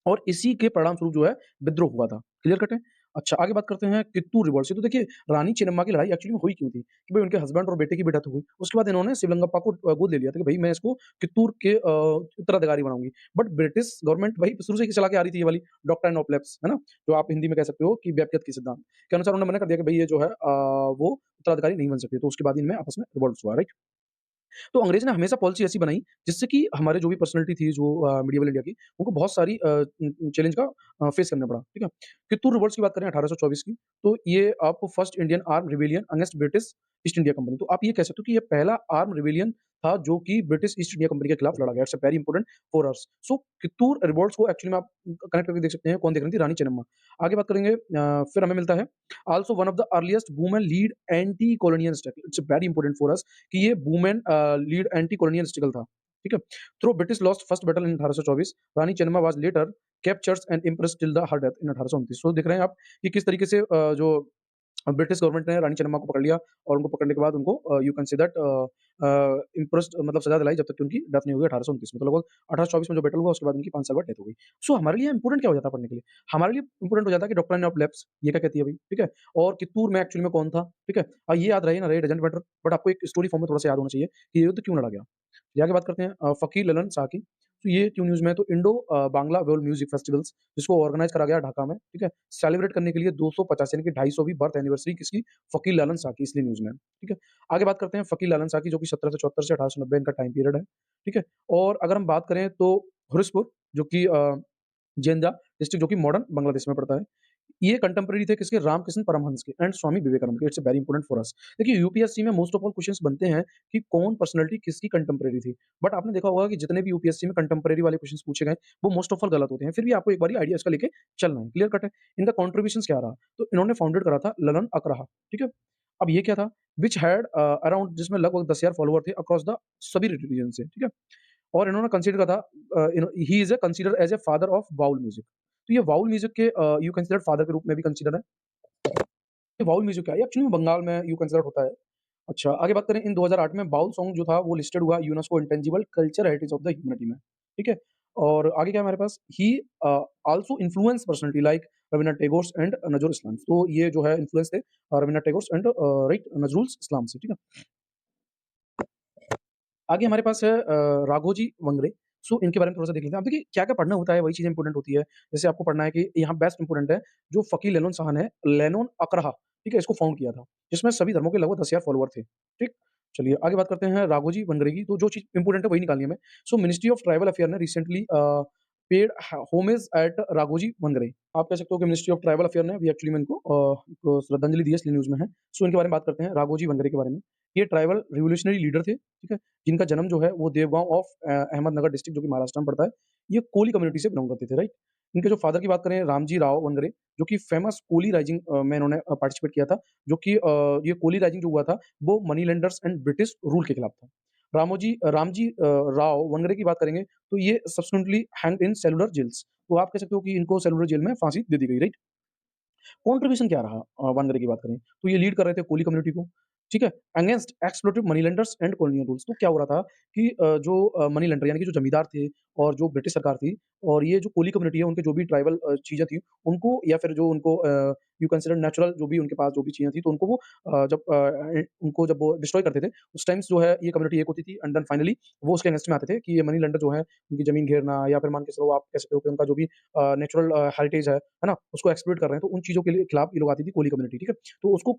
और इसी के परिणामस्वरूप जो है विद्रोह हुआ था। क्लियर कट है? अच्छा आगे बात करते हैं कित्तूर रिवॉल्ट से। तो देखिए रानी चेन्नम्मा की लड़ाई एक्चुअली में हुई क्यों थी? कि भई उनके हस्बैंड और बेटे की भी डेथ हो गई। उसके बाद इन्होंने शिवलिंगप्पा को गोद ले लिया था कि भई मैं इसको कित्तूर के उत्तराधिकारी बनाऊँगी। बट ब्रिटिश गवर्नमेंट भई शुरू से ही चला के आ रही थी ये वाली डॉक्ट्राइन ऑफ लैप्स, है ना? जो आप हिंदी में कह सकते हो कि व्यक्तिगत के सिद्धांत के अनुसार उन्होंने मना कर दिया कि भई ये जो है वो उत्तराधिकारी नहीं बन सकते। तो उसके बाद इनमें आपस में रिवॉल्ट्स हुआ, राइट? तो अंग्रेज़ ने हमेशा पॉलिसी ऐसी बनाई जिससे कि हमारे जो भी पर्सनैलिटी थी जो मिडीवल इंडिया की, उनको बहुत सारी चैलेंज का फेस करना पड़ा, ठीक है? कित्तूर रिवॉल्ट्स की बात करें 1824 की, तो ये आप first Indian armed rebellion against British east India company. तो आप ये कह सकते हो कि ये पहला आर्म्ड रिबेलियन था जो कि ब्रिटिश ईस्ट इंडिया कंपनी के खिलाफ लड़ा गया। It's a very important for us. So Kittur revolts को एक्चुअली में आप कनेक्ट करके देख सकते हैं, कौन देख रही थी? रानी चेन्नम्मा। आगे बात करेंगे फिर हमें मिलता है also one of the earliest women lead anti colonial struggle. It's very important for us कि ये women lead anti colonial struggle था, ठीक है? Through British lost first battle in 1824 Rani Chennamma was later captured and impressed till the her death in 1829। So देख रहे हैं आप कि किस तरीके से जो ब्रिटिश गवर्नमेंट ने रानी चेन्नम्मा को पकड़ लिया और उनको पकड़ने के बाद उनको you can say that impressed मतलब सज़ा दिलाई जब तक कि उनकी डेथ नहीं हो गई 1829 में। तो लगभग 1824 में जो बैटल हुआ उसके बाद उनकी 5 साल बाद डेथ हो गई। सो हमारे लिए इम्पोर्टेंट क्या हो जाता है पढ़ने के लिए? हमारे लिए इम्पोर्टेंट हो जाता है कि डॉक्ट्राइन ऑफ लैप्स ये क्या कहती है भई, ठीक है? और कित्तूर में एक्चुअली में कौन था, ठीक है? ये याद रहे ना रहे डज़न्ट मैटर बट आपको एक स्टोरी फॉर्म में थोड़ा-सा याद होना चाहिए कि ये युद्ध क्यों लड़ा गया। ये आगे बात करते हैं फ़कीर ललन शाह की। तो ये क्यों न्यूज़ में है? तो Indo Bangla world music festivals जिसको ऑर्गनाइज़ करा गया ढाका में, ठीक है? सेलिब्रेट करने के लिए 250 यानी कि 250वीं बर्थ एनिवर्सरी किसकी? फ़कीर लालन शाह की इसलिए न्यूज़ में है, ठीक है? आगे बात करते हैं फ़कीर लालन शाह की जो कि 1774 से 1890 इनका टाइम पीरियड है, ठीक है? और अगर हम बात करें तो हुरिसपुर जो कि जेंजा डिस्ट्रिक्ट जो कि मॉडर्न बांग्लादेश में पड़ता है। ये कंटेम्परेरी थे किसके? रामकृष्ण परमहंस के एंड स्वामी विवेकानंद के। इट्स वेरी इंपोर्टेंट फॉर अस। देखिए यूपीएससी में मोस्ट ऑफ ऑल क्वेश्चंस बनते हैं कि कौन पर्सनैलिटी किसकी कंटेम्परेरी थी। बट आपने देखा होगा कि जितने भी यूपीएससी में कंटेम्परेरी वाले क्वेश्चंस पूछे गए, वो मोस्ट ऑफ ऑल गलत होते हैं। फिर भी आपको एक बारी आइडिया इसका लेके चलना है। क्लियर कट है? इनका कंट्रीब्यूशंस क्या रहा? तो इन्होंने फाउंडेड करा था ललन अकराहा, ठीक है? अब ये क्या था? व्हिच हैड अराउंड जिसमें लगभग 10,000 फॉलोवर थे अक्रॉस द सभी रिलीजन से, ठीक है? और इन्होंने कंसीडर करा था he is considered as a father of Baul music. तो ये बाउल म्यूज़िक के यू कंसीडर्ड फादर के रूप में भी कंसीडर है। ये बाउल म्यूज़िक क्या है? ये एक्चुअली में बंगाल में यू कंसीडर्ड होता है। अच्छा, आगे बात करें इन 2008 में बाउल सॉन्ग जो था वो लिस्टेड हुआ UNESCO intangible culture heritage of the humanity में, ठीक है? और आगे क्या है हमारे पास? He also influence personality like Rabindranath Tagore and Nazrul Islam. तो ये जो है इन्फ्लुएंस थे रवीन्द्रनाथ टैगोर एंड राइट नज़रुल इस्लाम से, ठीक है? आगे हमारे पास है राघोजी वंगरे। सो इनके बारे में थोड़ा-सा देख लेते हैं। अब देखिए क्या-क्या पढ़ना होता है वही चीज़ें इम्पोर्टेंट होती है। जैसे आपको पढ़ना है कि यहाँ बेस्ट इम्पोर्टेंट है जो फ़कीर लेलोन शाह ने लेनोन अकरहा, ठीक है? इसको फाउंड किया था, जिसमें सभी धर्मों के लगभग 10,000 फॉलोवर थे, ठीक? चलिए आगे बात करते हैं राघोजी वंगरे की, तो जो चीज़ इम्पोर्टेंट है वही निकालनी है हमें। So ministry of tribal affair ने recently paid homage at Raghoji Vangare. आप कह सकते हो कि मिनिस्ट्री ऑफ ट्राइबल अफेयर ने अभी एक्चुअली में इनको श्रद्धांजलि दी है इसलिए न्यूज़ में है। सो इनके बारे में बात करते हैं राघोजी वंगरे के बारे में। ये ट्राइबल रिवॉल्यूशनरी लीडर थे, ठीक है? जिनका जन्म जो है वो देवगाँव ऑफ अहमदनगर डिस्ट्रिक्ट जो कि महाराष्ट्र में पड़ता है। ये कोली कम्युनिटी से बिलॉन्ग करते थे, राइट? इनके जो फादर की बात करें रामजी राव वंगरे जो कि फेमस कोली राइजिंग में इन्होंने पार्टिसिपेट किया था, जो कि ये कोली राइजिंग जो हुआ था वो money lenders and British rule के खिलाफ था। रामजी राव वंगरे की बात करेंगे तो ये subsequently hanged in cellular jails. तो आप कह सकते हो कि इनको सेलुलर जेल में फांसी दे दी गई, राइट? कंट्रीब्यूशन क्या रहा वानगरे की बात करें, तो ये लीड कर रहे थे कोली कम्युनिटी को, ठीक है? Against exploitative money lenders and colonial rules. तो क्या हो रहा था कि जो मनी लेंडर यानी कि जो जमींदार थे और जो ब्रिटिश सरकार थी और ये जो कोली कम्युनिटी है, उनके जो भी ट्राइबल चीज़ें थी, उनको या फिर जो उनको यू कंसीडर नेचुरल जो भी उनके पास जो भी चीज़ें थी, तो उनको वो उनको जब वो डिस्ट्रॉय करते थे, उस टाइम्स जो है ये कम्युनिटी एक होती थी एंड देन फाइनली वो उसके अगेंस्ट में आते थे कि ये मनी लेंडर जो है, उनकी ज़मीन घेरना या फिर मान के चलो आप कह सकते हो कि उनका जो भी नेचुरल हेरिटेज है ना? उसको एक्सप्लॉइट कर रहे हैं, तो उन चीज़ों के लिए खिलाफ ये लोग आती थी कोली कम्युनिटी, ठीक है? तो उसको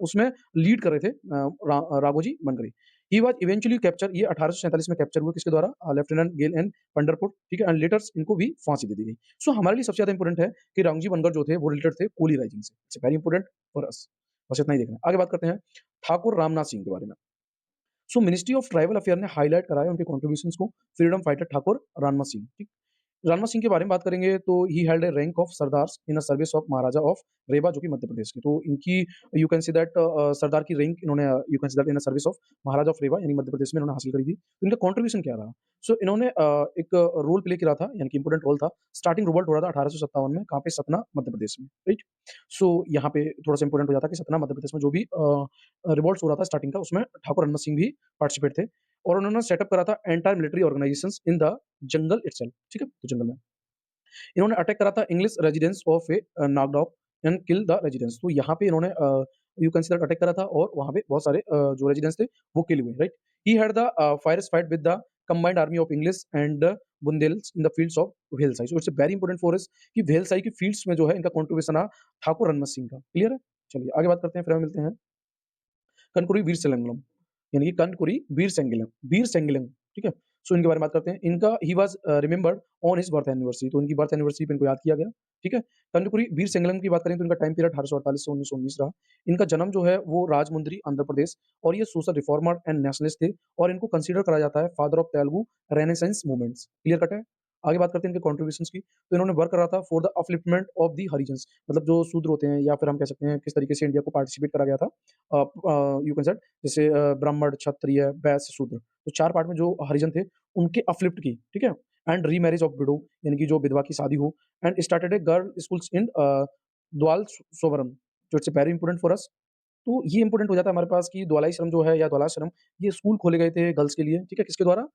उसमें लीड कर रहे थे Raghoji Vankari. He was eventually capture ये 1847 में कैप्चर हुए किसके द्वारा? लेफ्टिनेंट गेल एंड पंडरपुर, ठीक है? एंड लेटर्स इनको भी फांसी दे दी गई। सो हमारे लिए सबसे ज़्यादा इंपोर्टेंट है कि रामजी वनकर जो थे वो रिलेटेड थे कोली राइजिंग से। इट्स वेरी इंपोर्टेंट फॉर अस। बस इतना ही देखना है। आगे बात करते हैं ठाकुर रामनाथ सिंह के बारे में। So ministry of tribal affair ने हाइलाइट करा है उनके कंट्रीब्यूशंस को फ्रीडम फाइटर ठाकुर रामनाथ सिंह, ठीक? रणमा सिंह के बारे में बात करेंगे तो he held a rank of sardars in a service of Maharaja of Rewa जो कि मध्य प्रदेश के। तो इनकी you can see that sardar की रैंक इन्होंने you can see that in a service of Maharaja of Rewa यानी मध्य प्रदेश में इन्होंने हासिल करी थी। तो इनका कंट्रीब्यूशन क्या रहा? सो इन्होंने एक रोल प्ले करा था यानी कि इंपोर्टेंट रोल था। स्टार्टिंग रिवोल्ट हो रहा था 1857 में, कहाँ पे? सतना, मध्य प्रदेश में, राइट? सो यहाँ पे थोड़ा-सा इंपोर्टेंट हो जाता है कि सतना, मध्य प्रदेश में जो भी रिवोल्ट्स हो रहा था स्टार्टिंग का, उसमें ठाकुर रणमत सिंह भी पार्टिसिपेट थे और उन्होंने सेटअप करा था entire military organisations in the jungle itself, ठीक है? तो जंगल में। इन्होंने अटैक करा था English residence of a Nagod and kill the residence. तो यहाँ पे इन्होंने you can say that attack करा था और वहाँ पे बहुत सारे जो रेजिडेंस थे वो किल हुए, right? He had the fiercest fight with the combined army of English and Bundels in the fields of Bhelsai. So it's very important for us कि भेलसाई की फील्ड्स में जो है इनका कंट्रीब्यूशन रहा ठाकुर रणमत सिंह का। क्लियर है? चलिए आगे बात करते हैं, फिर हम मिलते हैं कनकुरी वीर सेलंगम, यानी कि कनकुरी वीर सेंगलम, ठीक है? सो इनके बारे में बात करते हैं। इनका he was remembered on his birth anniversary, तो इनकी बर्थ एनिवर्सरी पे इनको याद किया गया, ठीक है? कनकुरी वीर सेंगलम की बात करें तो इनका टाइम पीरियड 1848 से 1919 रहा। इनका जन्म जो है वो राजमुंद्री, आंध्र प्रदेश और ये सोशल रिफॉर्मर एंड नेशनलिस्ट थे और इनको कंसीडर करा जाता है father of Telugu renaissance movements. Clear cut है? आगे बात करते हैं इनके कंट्रीब्यूशंस की। तो इन्होंने वर्क करा था for the upliftment of the Harijans, मतलब जो शूद्र होते हैं या फिर हम कह सकते हैं किस तरीके से इंडिया को पार्टिसिपेट करा गया था यू कैन से जैसे ब्राह्मण, क्षत्रिय, वैश्य, शूद्र, तो 4 पार्ट में जो हरिजन थे, उनके अपलिफ्ट की, ठीक है? एंड रीमैरेज ऑफ विडो यानी कि जो विधवा की शादी हो and started a girl schools in Dowlaiswaram, जो it's very important for us. तो ये इंपोर्टेंट हो जाता है हमारे पास कि द्वालाश्रम जो है या द्वालाश्रम, ये स्कूल खोले गए थे गर्ल्स के लिए, ठीक है? किसके द्वारा?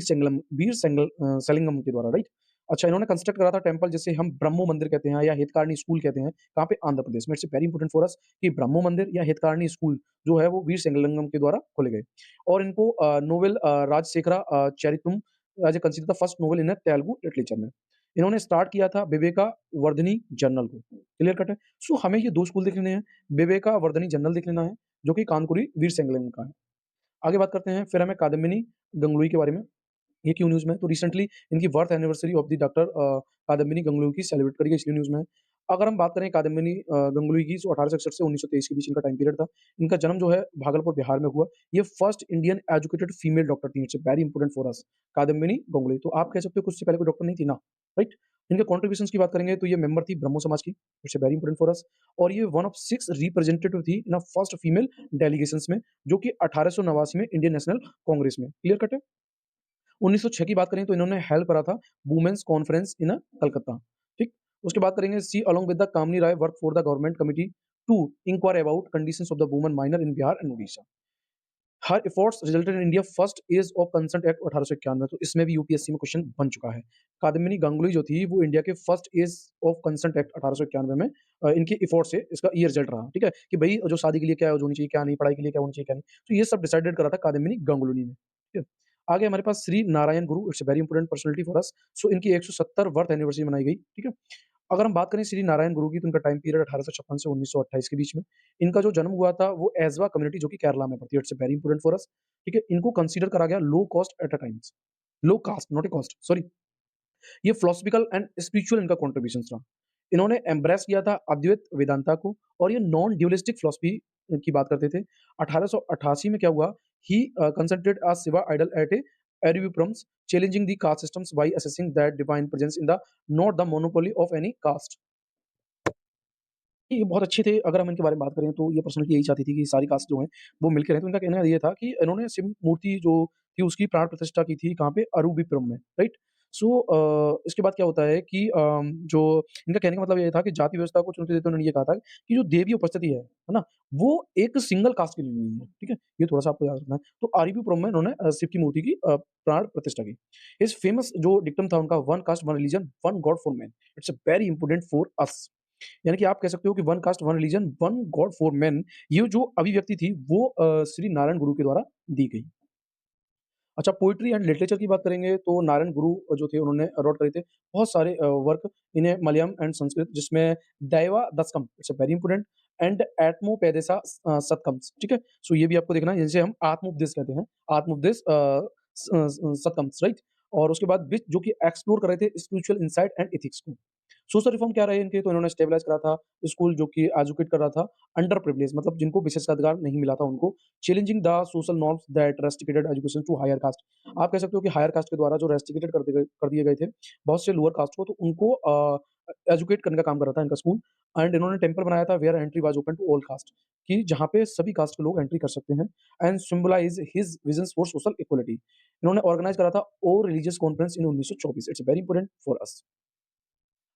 सेलिंगम के द्वारा, राइट? अच्छा, इन्होंने कंस्ट्रक्ट करा था टेम्पल जिसे हम ब्रह्मो मंदिर कहते हैं या हितकारनी स्कूल कहते हैं, कहाँ पे? आंध्र प्रदेश में। It's very important for us कि ब्रह्मो मंदिर या हितकारनी स्कूल जो है वो वीर सेंगलिंगम के द्वारा खोले गए और इनको novel Rajasekhara Charitam as a consider the first novel in a Telugu literature में। इन्होंने स्टार्ट किया था विवेका वर्धनी जर्नल को। क्लियर कट है? सो हमें ये 2 स्कूल देख लेने हैं, विवेका वर्धनी जर्नल देख लेना है, जो कि कानपुरी वीर सेंगलिंगम का है। आगे बात करते हैं, फिर हमें कादम्बिनी गंगुई के बारे में। ये क्यों न्यूज़ में है? तो रिसेंटली इनकी birth anniversary of the doctor Kadambini Ganguly की सेलिब्रेट करी गई, इसलिए न्यूज़ में है। अगर हम बात करें कादम्बिनी गंगुई की, तो 1861 से 1923 के बीच इनका टाइम पीरियड था। इनका जन्म जो है भागलपुर, बिहार में हुआ। ये first Indian educated female doctor थी। It's very important for us, Kadambini Ganguly. तो आप कह सकते हो कि उससे पहले कोई डॉक्टर नहीं थी ना, राइट? इनके कंट्रीब्यूशंस की बात करेंगे तो ये मेंबर थी ब्रह्मो समाज की। इट्स वेरी इंपोर्टेंट फॉर अस और ये वन ऑफ 6 रिप्रेजेंटेटिव थी इन अ फर्स्ट फीमेल डेलीगेशंस में, जो कि 1889 में इंडियन नेशनल कांग्रेस में। क्लियर कट है? 1906 की बात करें तो इन्होंने हेल्प करा था वुमेन्स कॉन्फ्रेंस इन कलकत्ता, ठीक? उसके बाद करेंगे see along with the Kamini Roy work for the government committee to inquire about conditions of the women minor in Bihar and Odisha. Her efforts resulted in India first age of consent act 1891, तो इसमें भी यूपीएससी में क्वेश्चन बन चुका है। कादम्बिनी गांगुली जो थी वो इंडिया के first age of consent act 1891 में इनके एफर्ट से इसका ये रिजल्ट रहा, ठीक है? कि भाई जो शादी के लिए क्या होनी चाहिए, क्या नहीं, पढ़ाई के लिए क्या होनी चाहिए, क्या नहीं। तो ये सब डिसाइडेड करा था कादम्बिनी गांगुली ने, ठीक है? आगे हमारे पास Shri Narayan Guru, it's a very important personality for us. So इनकी 170 बर्थ एनिवर्सरी मनाई गई, ठीक है? अगर हम बात करें श्री नारायण गुरु की, तो इनका टाइम पीरियड 1856 से 1928 के बीच में। इनका जो जन्म हुआ था वो एज़वा कम्युनिटी जो कि केरला में पड़ती है। It's very important for us, ठीक है? इनको कंसीडर करा गया low cost at a times, low caste not a cost, sorry. ये फिलॉसफिकल एंड स्पिरिचुअल इनका कंट्रीब्यूशंस रहा। इन्होंने एम्ब्रेस किया था अद्वैत वेदांता को और ये नॉन ड्यूलिस्टिक फिलॉसफी की बात करते थे। 1888 में क्या हुआ? He consulted a Shiva idol at a Aruvippurams, challenging the caste systems by assessing that divine presence in the not the monopoly of any caste. ये बहुत अच्छे थे। अगर हम इनके बारे में बात करें तो ये पर्सनैलिटी यही चाहती थी कि सारी कास्ट जो हैं वो मिलके रहें। तो इनका कहना ये था कि इन्होंने शिव मूर्ति जो थी उसकी प्राण प्रतिष्ठा की थी कहाँ पे? अरुविपुरम में, राइट? सो इसके बाद क्या होता है कि जो इनका कहने का मतलब ये था कि जाति व्यवस्था को चुनौती देते हुए उन्होंने ये कहा था कि जो देवी उपस्थिति है ना? वो एक सिंगल कास्ट के लिए नहीं है, ठीक है? ये थोड़ा-सा आपको याद रखना है। तो अरविपुरम में इन्होंने शिव की मूर्ति की प्राण प्रतिष्ठा की। हिज़ फेमस जो डिक्टम था उनका, one cast one religion one God for man. It's a very important for us. यानी कि आप कह सकते हो कि one cast one religion one God for main, ये जो अभिव्यक्ति थी वो श्री नारायण गुरु के द्वारा दी गई। अच्छा, पोएट्री एंड लिटरेचर की बात करेंगे तो नारायण गुरु जो थे उन्होंने रोट करे थे बहुत सारे वर्क इन्हें मलयालम एंड संस्कृत, जिसमें Daiva Dasakam, it's a very important, and Atmopadesa Satakams, ठीक है? सो ये भी आपको देखना है, जिसे हम आत्मोपदेश कहते हैं, आत्मोपदेश शतकम्स, राइट? और उसके बाद विच जो कि एक्सप्लोर कर रहे थे स्पिरिचुअल इनसाइट एंड एथिक्स को। सोशल रिफॉर्म क्या रहे इनके? तो इन्होंने स्टेबलाइज़ करा था स्कूल जो कि एजुकेट कर रहा था अंडर प्रिविलेज, मतलब जिनको विशेषाधिकार नहीं मिला था उनको, challenging the social norms that restricted education to higher caste. आप कह सकते हो कि हायर कास्ट के द्वारा जो रेस्ट्रिक्टेड कर दिए गए थे, बहुत से लोअर कास्ट को, तो उनको एजुकेट करने का काम कर रहा था इनका स्कूल। एंड इन्होंने टेंपल बनाया था where entry was open to all caste, कि जहाँ पे सभी कास्ट के लोग एंट्री कर सकते हैं, and symbolise his visions for social equality. इन्होंने ऑर्गेनाइज़ करा था a religious conference in 1924। It's very important for us.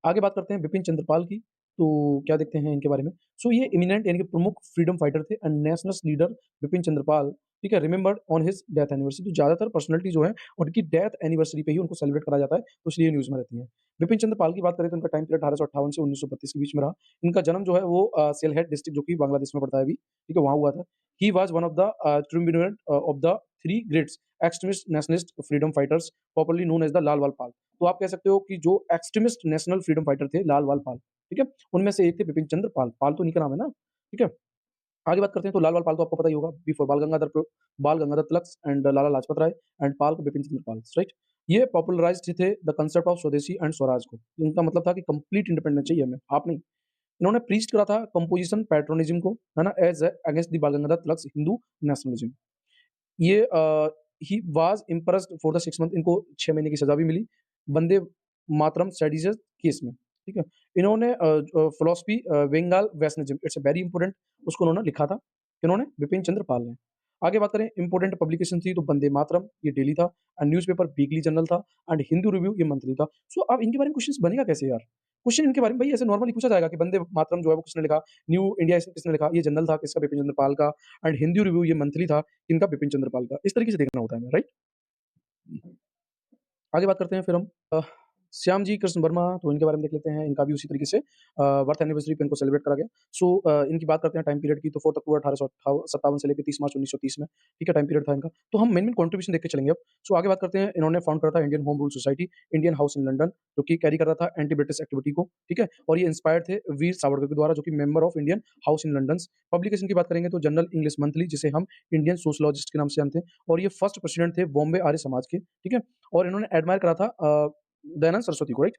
आगे बात करते हैं बिपिन चंद्रपाल की, तो क्या देखते हैं इनके बारे में? सो ये इमिनेंट यानी कि प्रमुख फ्रीडम फाइटर थे and nationalist leader Bipin Chandrapal, ठीक है, remembered on his death anniversary. तो ज़्यादातर पर्सनैलिटी जो है, उनकी डेथ एनिवर्सरी पे ही उनको सेलिब्रेट करा जाता है, तो इसलिए न्यूज़ में रहती है। बिपिन चंद्रपाल की बात करें तो इनका टाइम पीरियड 1858 से 1932 के बीच में रहा। इनका जन्म जो है वो सिलहेट डिस्ट्रिक्ट, जो कि बांग्लादेश में पड़ता है अभी, ठीक है, वहाँ हुआ था। He was one of the tribunate of the 3 greats extremist nationalist freedom fighters, popularly known as the Lal Bal Pal. तो आप कह सकते हो कि जो एक्सट्रीमिस्ट नेशनल फ्रीडम फाइटर थे लाल वाल पाल, ठीक है? उनमें से एक थे बिपिन चंद्र पाल। पाल तो इन्हीं का नाम है ना, ठीक है? आगे बात करते हैं तो लाल वाल पाल तो आपको पता ही होगा, before Bal Gangadhar Tilak and Lala Lajpat Rai, and Pal को बिपिन चंद्र पाल, राइट? ये पॉपुलराइज़्ड थे the concept of swadeshi and swaraj को। इनका मतलब था कि कंप्लीट इंडिपेंडेंस चाहिए हमें, आप नहीं। इन्होंने प्रीच करा था कंपोजिशन पैट्रोनिज्म को, है ना? एज़ अगेंस्ट द बाल गंगाधर तिलक's हिंदू नेशनलिज्म। ये he was impressed for the 6 month, इनको 6 महीने की सज़ा भी मिली, वंदे मातरम सेडिशस केस में, ठीक है? इन्होंने philosophy Bengal Vaishnavism, it's a very important, उसको उन्होंने लिखा था, किन्होंने? बिपिन चंद्र पाल ने। आगे बात करें इंपोर्टेंट पब्लिकेशन थी तो वंदे मातरम ये डेली था, एंड न्यूज़पेपर वीकली जर्नल था, एंड हिंदू रिव्यू ये मंथली था। सो अब इनके बारे में क्वेश्चन्स बनेगा कैसे यार? क्वेश्चन इनके बारे में भई ऐसे नॉर्मली पूछा जाएगा कि वंदे मातरम जो है वो किसने लिखा? न्यू इंडिया इसे किसने लिखा? ये जर्नल था किसका? बिपिन चंद्र पाल का, एंड हिंदू रिव्यू ये मंथली था, किनका? बिपिन चंद्र पाल का। इस तरीके से देखना होता है हमें, राइट? आगे बात करते हैं फिर हम श्याम जी कृष्ण वर्मा, तो इनके बारे में देख लेते हैं। इनका भी उसी तरीके से बर्थ एनिवर्सरी पे इनको सेलिब्रेट करा गया। सो इनकी बात करते हैं टाइम पीरियड की, तो 4 अक्टूबर 1857 से लेके 30 मार्च 1930 में, ठीक है, टाइम पीरियड था इनका। तो हम मेन कंट्रीब्यूशन देख के चलेंगे अब। सो आगे बात करते हैं, इन्होंने फाउंड करा था Indian home rule society, Indian house in London, जो कि कैरी कर रहा था एंटी ब्रिटिश एक्टिविटी को, ठीक है? और ये इंस्पायर्ड थे वीर सावरकर के द्वारा, जो कि member of Indian house in London. Publication की बात करेंगे तो जनरल इंग्लिश मंथली, जिसे हम इंडियन सोशियोलॉजिस्ट के नाम से जानते हैं, और ये फर्स्ट प्रेसिडेंट थे बॉम्बे आर्य समाज के, ठीक है? और इन्होंने एडमायर करा था दयानंद सरस्वती को, राइट?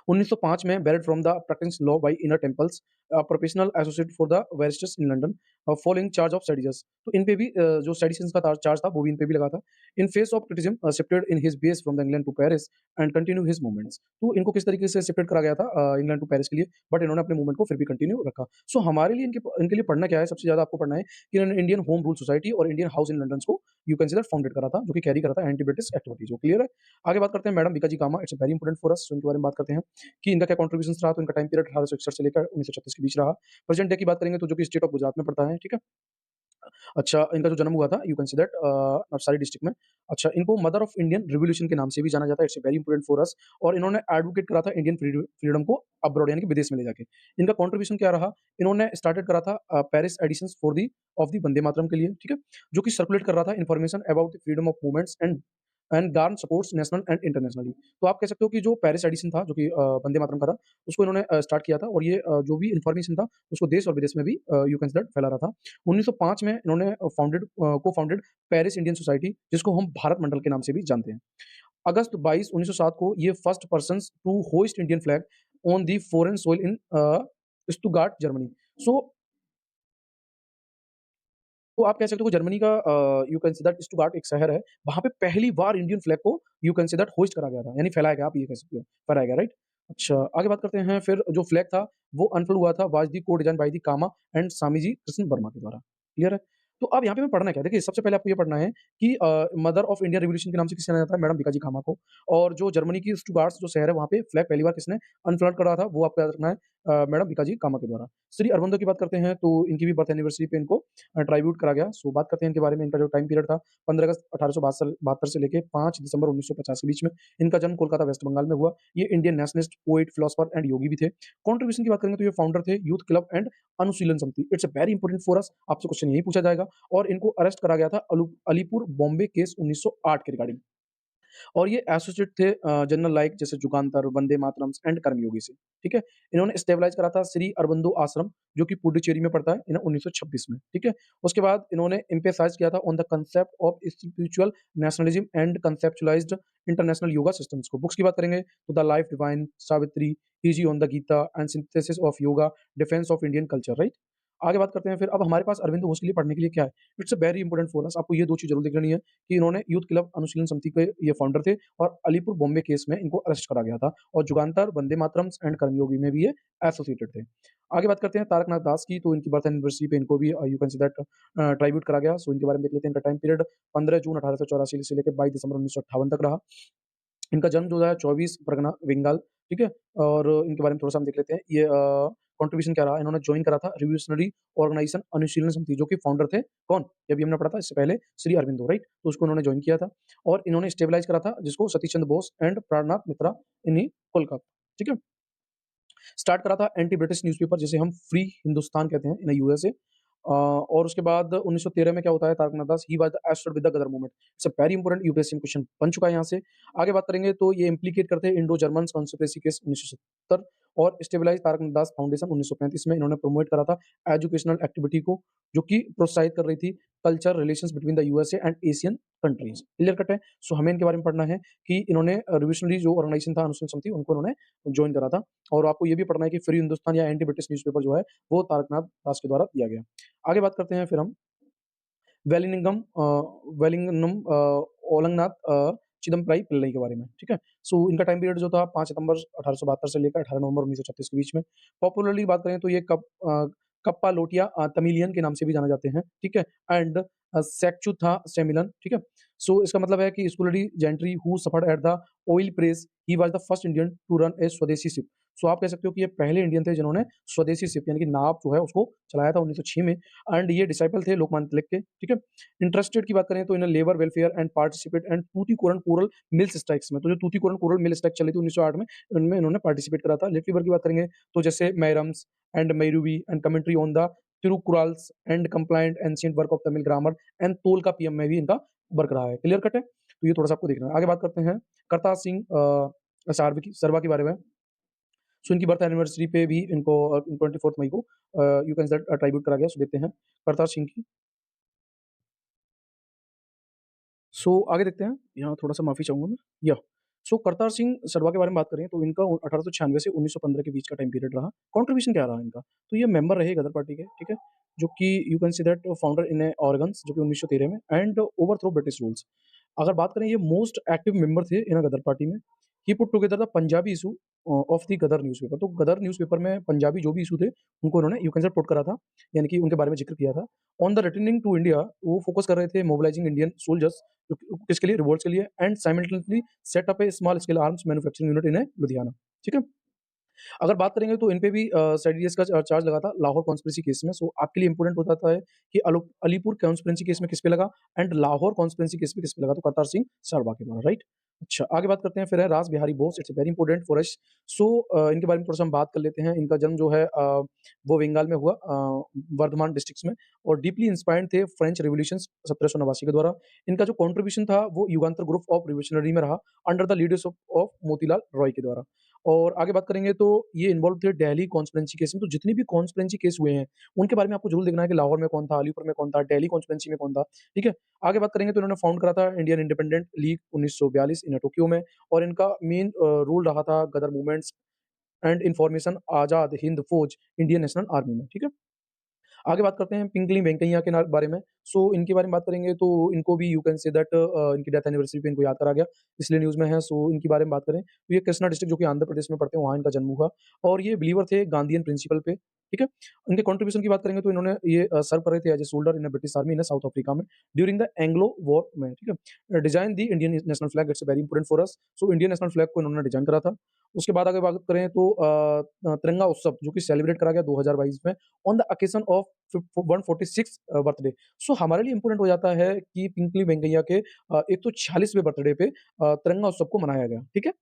1905 में barred from the practice law by inner temples, professional associate for the barristers in London, following charge of seditious. तो इन पे भी जो सेडिशंस का चार्ज था वो भी इन पे भी लगा था। In face of criticism shifted in his base from the England to Paris and continue his movements. तो इनको किस तरीके से शिफ्टेड करा गया था इंग्लैंड टू पेरिस के लिए, बट इन्होंने अपने मूवमेंट को फिर भी कंटिन्यू रखा। सो हमारे लिए इनके लिए पढ़ना क्या है? सबसे ज्यादा आपको पढ़ना है कि इन्होंने इंडियन होम रूल सोसाइटी और इंडियन हाउस इन लंदन को यू कंसिडर फाउंडेड करा था, जो कि कैरी करा था एंटी ब्रिटिश एक्टिविटीज। क्लियर है? आगे बात करते हैं madam Bhikaji Cama, it's very important for us, इनके बारे में बात करते हैं कि इनका क्या कंट्रीब्यूशन रहा। तो इनका टाइम पीरियड 1861 से लेकर 1936 के बीच रहा। प्रेजेंट डे की बात करेंगे तो जो कि स्टेट ऑफ गुजरात में पड़ता है, ठीक है? अच्छा, इनका जो जन्म हुआ था, you can see that Navsari district में। अच्छा, इनको मदर ऑफ इंडियन रिवॉल्यूशन के नाम से भी जाना जाता है, इट्स वेरी इंपोर्टेंट फॉर अस। और इन्होंने एडवोकेट करा था इंडियन फ्रीडम को अब्रॉड यानी कि विदेश में ले जाके। इनका कंट्रीब्यूशन क्या रहा? इन्होंने स्टार्टेड करा था Paris editions for the of the Vande Mataram के लिए, ठीक है? जो कि सर्कुलेट कर रहा था information about the freedom of movements and garner supports national and internationally. तो आप कह सकते हो कि जो पेरिस एडिशन था, जो कि वंदे मातरम का था, उसको इन्होंने स्टार्ट किया था, और ये जो भी इन्फॉर्मेशन था उसको देश और विदेश में भी यू कैन से दैट फैला रहा था। 1905 में इन्होंने को-फाउंडेड पेरिस इंडियन सोसाइटी, जिसको हम भारत मंडल के नाम से भी जानते हैं। अगस्त 22, 1907 को ये first persons to hoist Indian flag on the foreign soil in Stuttgart, Germany. So तो आप कह सकते हो कि जर्मनी का you can say that Stuttgart एक शहर है, वहाँ पे पहली बार इंडियन फ्लैग को you can say that hoist करा गया था, यानी फहराया गया, आप ये कह सकते हो, फहराया गया, राइट? अच्छा, आगे बात करते हैं फिर जो फ्लैग था, वो अनफोल्ड हुआ था was the co design by the Cama and Swamiji Krishna Varma के द्वारा। क्लियर है? तो अब यहाँ पे हमें पढ़ना क्या है? देखिए, सबसे पहले आपको ये पढ़ना है कि मदर ऑफ इंडियन रिवॉल्यूशन के नाम से किसे जाना जाता है? मैडम भीकाजी कामा को। और जो जर्मनी की स्टुटगार्ट जो शहर है, वहाँ पे फ्लैग पहली बार किसने अनफर्ड करा था? वो आपको याद रखना है, मैडम भीकाजी कामा के द्वारा। श्री अरबिंदो की बात करते हैं तो इनकी भी बर्थ एनिवर्सरी पे इनको ट्राइब्यूट करा गया। सो बात करते हैं इनके बारे में। इनका जो टाइम पीरियड था 15 अगस्त 1872 से लेके 5 दिसंबर 1950 के बीच में। इनका जन्म कोलकाता वेस्ट बंगाल में हुआ। ये Indian nationalist, poet, philosopher and yogi भी थे। कंट्रीब्यूशन की बात करेंगे तो ये फाउंडर थे यूथ क्लब एंड अनुशीलन समिति। It's a very important for अस, आपसे क्वेश्चन यही पूछा जाएगा। और इनको अरेस्ट करा गया था अलीपुर बॉम्बे केस 1908 के रिगार्डिंग। और ये एसोसिएट थे जनरल लाइक जैसे जुगान्तर, वंदे मातरम्स एंड कर्मयोगी से, ठीक है? इन्होंने स्टेबलाइज़ करा था श्री अरबिंदो आश्रम, जो कि पुडुचेरी में पड़ता है, 1926 में, ठीक है? उसके बाद इन्होंने एम्फसाइज़ किया था on the concept of spiritual nationalism and conceptualised international yoga systems को। बुक्स की बात करेंगे तो the life divine, Savitri, easy on the Gita and synthesis of yoga, defence of Indian culture, right? आगे बात करते हैं फिर अब हमारे पास अरविंद घोष के लिए पढ़ने के लिए क्या है? It's a very important for अस आपको ये 2 चीज़ ज़रूर देख लेनी है कि इन्होंने यूथ क्लब अनुशीलन समिति के ये फाउंडर थे और अलीपुर बॉम्बे केस में इनको अरेस्ट करा गया था और जुगान्तर, वंदे मातरम एंड कर्मयोगी में भी ये एसोसिएटेड थे। आगे बात करते हैं तारकनाथ दास की, तो इनकी बर्थ एनिवर्सरी पे इनको भी you can see that tribute करा गया। सो इनके बारे में देख लेते हैं। इनका टाइम पीरियड 15 जून 1884 से लेके 22 दिसंबर 1958 तक रहा। इनका जन्म जो है 24 परगना बंगाल, ठीक है? और इनके बारे में थोड़ा-सा हम देख लेते हैं। ये कंट्रीब्यूशन क्या रहा? इन्होंने जॉइन करा था रिवॉल्यूशनरी ऑर्गेनाइजेशन अनुशीलन समिति, जो कि फाउंडर थे कौन? ये अभी हमने पढ़ा था इससे पहले श्री अरबिंदो, राइट? तो उसको उन्होंने जॉइन किया था और इन्होंने स्टेबलाइज़ करा था जिसको सतीश चंद्र बोस एंड प्राणनाथ मित्रा इन्हीं कोलकाता, ठीक है? स्टार्ट करा था एंटी ब्रिटिश न्यूज़पेपर जिसे हम फ्री हिंदुस्तान कहते हैं इन यूएसए। और उसके बाद 1913 में क्या होता है Taraknath Das he was the assisted with the Gadar movement. It's a very important UPSC में क्वेश्चन बन चुका है यहाँ से। आगे बात करेंगे तो ये इम्प्लीकेट करते हैं इंडो जर्मन कॉन्स्पिरेसी केस 1970 और स्टेबलाइज तारकनाथ दास फाउंडेशन 1935 में इन्होंने प्रमोट करा था एजुकेशनल एक्टिविटी को, जो कि प्रोत्साहित कर रही थी culture relations between the USA and Asian countries. Clear cut है? सो हमें इनके बारे में पढ़ना है कि इन्होंने रिवोल्यूशनरी जो ऑर्गेनाइजेशन था अनुसूचित समिति उनको इन्होंने ज्वाइन करा था और आपको ये भी पढ़ना है कि फ्री हिंदुस्तान या एंटी ब्रिटिश न्यूज़पेपर जो है वो तारकनाथ दास के द्वारा दिया गया। आगे बात करते हैं फिर हम वेलिंगनम ओलंगनाथ चिदम्बरई पिल्लई के बारे में, ठीक है? सो इनका टाइम पीरियड जो था 5 सितंबर 1872 से लेकर 18 नवंबर 1936 के बीच में। पॉपुलरली बात करें तो ये कप्पा लोटिया तमिलियन के नाम से भी जाने जाते हैं, ठीक है? एंड सेक्चुथा सेमिलन, ठीक है? सो इसका मतलब है कि scholarly gentry who suffered at the oil press, he was the first Indian to run a swadeshi ship. सो आप कह सकते हो कि ये पहले इंडियन थे जिन्होंने स्वदेशी शिप यानी कि नाव जो है उसको चलाया था 1906 में एंड ये डिसाइपल थे लोकमान्य तिलक के, ठीक है? इंटरेस्टेड की बात करें तो इन्हें labour welfare and participate and Tuticorin coral mills strikes में, तो जो तूतीकोरन कोरल मिल स्ट्राइक चली थी 1908 में, इनमें इन्होंने पार्टिसिपेट करा था। लिटरेचर की बात करेंगे तो जैसे Meyyarams and Meyyarivu and commentary on the Thirukkurals and compliant ancient work of Tamil grammar and तोल का पीएम में भी इनका वर्क रहा है। क्लियर कट है? तो ये थोड़ा-सा आपको देखना है। आगे बात करते हैं करतार सिंह सरवा के बारे में। सो इनकी बर्थ एनिवर्सरी पे भी इनको 24 मई को यू कैन से ट्राइब्यूट करा गया। सो देखते हैं करतार सिंह की। सो आगे देखते हैं, यहाँ थोड़ा-सा माफ़ी चाहूँगा मैं। या सो करतार सिंह सराभा के बारे में बात करें तो इनका 1896 से 1915 के बीच का टाइम पीरियड रहा। कंट्रीब्यूशन क्या रहा इनका? तो ये मेंबर रहे गदर पार्टी के, ठीक है? जो कि you can say that founder in organs जो कि 1913 में एंड ओवरथ्रो ब्रिटिश रूल्स। अगर बात करें ये मोस्ट एक्टिव मेंबर थे इन गदर पार्टी में। He put together the Punjabi issue of the Gadar newspaper. तो गदर न्यूज़पेपर में पंजाबी जो भी इश्यू थे, उनको उन्होंने यू कैन से पुट करा था, यानी कि उनके बारे में ज़िक्र किया था। On the returning to India वो फोकस कर रहे थे मोबिलाइजिंग इंडियन सोल्जर्स किसके लिए? रिवोल्ट्स के लिए and simultaneously set up A small scale arms manufacturing unit in Ludhiana, ठीक है? अगर बात करेंगे तो इन पे भी सीडीएस का चार्ज लगा था लाहौर कॉन्स्पिरेसी केस में। सो आपके लिए इंपॉर्टेंट हो जाता है कि अलीपुर कॉन्स्पिरेसी केस में किस पे लगा एंड लाहौर कॉन्स्पिरेसी केस में किस पे लगा? तो करतार सिंह सराभा के द्वारा, राइट? अच्छा, आगे बात करते हैं फिर है Ras Behari Bose. It's very important for us. So इनके बारे में थोड़ा-सा हम बात कर लेते हैं। इनका जन्म जो है वो बंगाल में हुआ वर्धमान डिस्ट्रिक्ट्स में और डीपली इंस्पायर्ड थे फ्रेंच रिवॉल्यूशंस 1789 के द्वारा। इनका जो कंट्रीब्यूशन था वो युगांतर ग्रुप ऑफ रिवॉल्यूशनरी में रहा under the leadership of Motilal Roy के द्वारा। और आगे बात करेंगे तो ये इन्वॉल्व थे दिल्ली कॉन्स्पिरेसी केस में। तो जितनी भी कॉन्स्पिरेसी केस हुए हैं, उनके बारे में आपको ज़रूर देखना है कि लाहौर में कौन था, अलीपुर में कौन था, दिल्ली कॉन्स्पिरेसी में कौन था, ठीक है? आगे बात करेंगे तो इन्होंने फाउंड करा था Indian independent league 1942 in Tokyo में और इनका मेन रोल रहा था गदर movements and information Azad Hind फौज इंडियन नेशनल आर्मी में, ठीक है? आगे बात करते हैं पिंकली वेंकैया के बारे में। सो इनके बारे में बात करेंगे तो इनको भी यू कैन से दैट इनकी डेथ एनिवर्सरी पे इनको याद करा गया, इसलिए न्यूज़ में है। सो इनके बारे में बात करें तो ये कृष्णा डिस्ट्रिक्ट जो कि आंध्र प्रदेश में पड़ते हैं, वहाँ इनका जन्म हुआ और ये बिलीवर थे गांधीयन प्रिंसिपल पे, ठीक है? इनके कंट्रीब्यूशन की बात करेंगे तो इन्होंने ये सर्व कर रहे थे as a soldier in British army in South Africa में ड्यूरिंग द एंग्लो वॉर में, ठीक है? Design the Indian national flag. It's very important for us. So Indian national flag को इन्होंने डिजाइन करा था। उसके बाद अगर बात करें तो तिरंगा उत्सव जो कि सेलिब्रेट करा गया 2022 में on the occasion of 146 birthday. So हमारे लिए इंपॉर्टेंट हो जाता है कि पिंकली वेंकैया के 146वें बर्थडे पे तिरंगा उत्सव को मनाया गया, ठीक है?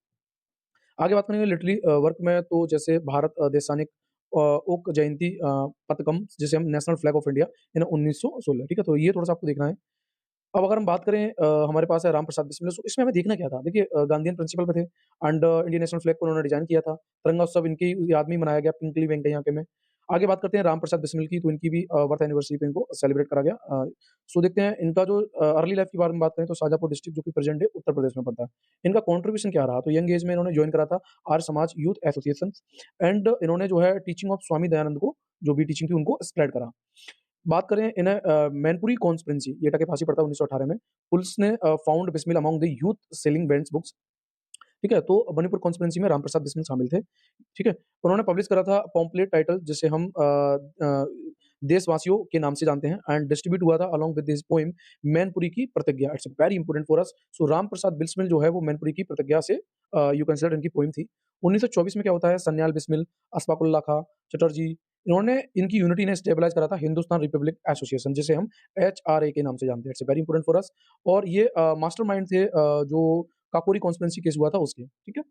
आगे बात करेंगे लिटरेरी वर्क में तो जैसे भारत देशानिक ओक जयंती पतकम जिसे हम national flag of India in 1916, ठीक है? तो ये थोड़ा-सा आपको देखना है। अब अगर हम बात करें हमारे पास है राम प्रसाद बिस्मिल। सो इसमें हमें देखना क्या था? देखिए गांधीयन प्रिंसिपल पे थे एंड इंडियन नेशनल फ्लैग को उन्होंने डिजाइन किया था। तिरंगा उत्सव इनकी याद में ही मनाया गया पिंकली वेंकैया के में। आगे बात करते हैं राम प्रसाद बिस्मिल की, तो इनकी भी बर्थ एनिवर्सरी पे इनको सेलिब्रेट करा गया। सो देखते हैं इनका जो अर्ली लाइफ के बारे में बात करें तो शाजापुर डिस्ट्रिक्ट जो कि प्रेजेंट डे उत्तर प्रदेश में पड़ता है। इनका कंट्रीब्यूशन क्या रहा? तो यंग एज में इन्होंने जॉइन करा था Arya Samaj youth association and इन्होंने जो है टीचिंग ऑफ स्वामी दयानंद को जो भी टीचिंग थी उनको स्प्रेड करा। बात करें इन्हें मैनपुरी कॉन्स्पिरेंसी, ये टके फांसी पड़ता है 1918 में। पुलिस ने found Bismil among the youth selling bench books. ठीक है? तो मणिपुर कॉन्स्पिरेंसी में रामप्रसाद बिस्मिल शामिल थे। ठीक है? उन्होंने पब्लिश करा था पॉम्पलेट टाइटल, जिसे हम देशवासियों के नाम से जानते हैं, एंड डिस्ट्रीब्यूट हुआ था along with his poem Mainpuri ki Pratigya. It's very important for us. So Ramprasad Bismil जो है वो मैनपुरी की प्रतिज्ञा से यू कंसीडर इनकी पोएम थी। 1924 में क्या होता है, सन्याल बिस्मिल, अशफाकुल्ला खां चटर्जी, इन्होंने इनकी यूनिटी ने स्टेबलाइज करा था हिंदुस्तान रिपब्लिक एसोसिएशन, जिसे हम एचआरए के नाम से जानते हैं। इट्स वेरी इंपोर्टेंट फॉर अस। और ये मास्टरमाइंड थे जो काकोरी कॉन्स्पिरेंसी केस हुआ था उसके। ठीक है?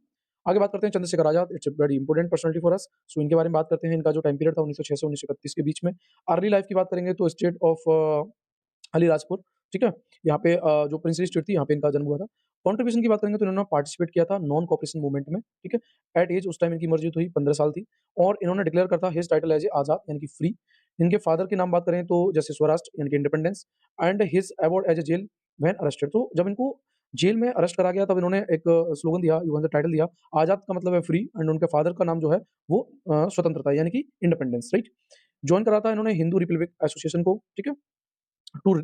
आगे बात करते हैं Chandrashekhar Azad. It's a very important personality for us. So इनके बारे में बात करते हैं। इनका जो टाइम पीरियड था 1906 से 1931 के बीच में। अर्ली लाइफ की बात करेंगे तो स्टेट ऑफ अलीराजपुर। ठीक है? यहाँ पे जो प्रिंसली स्टेट थी, यहाँ पे इनका जन्म हुआ था। कंट्रीब्यूशन की बात करेंगे तो इन्होंने पार्टिसिपेट किया था नॉन कोऑपरेशन मूवमेंट में। ठीक है? एट एज उस टाइम इनकी मर्जी हुई 15 साल थी, और इन्होंने डिक्लेयर करता हिज टाइटल एज ए आजाद, यानी कि फ्री। इनके फादर की नाम बात करें तो जैसे स्वराष्ट्र यानी कि independence, and his award as a jail when arrested. तो जब इनको जेल में अरेस्ट करा गया तब इन्होंने एक स्लोगन दिया, टाइटल दिया, आजाद का मतलब है फ्री, एंड उनके फादर का नाम जो है वो स्वतंत्रता यानी कि इंडिपेंडेंस, राइट? जॉइन करा था इन्होंने हिंदू रिपब्लिक एसोसिएशन को। ठीक है? टू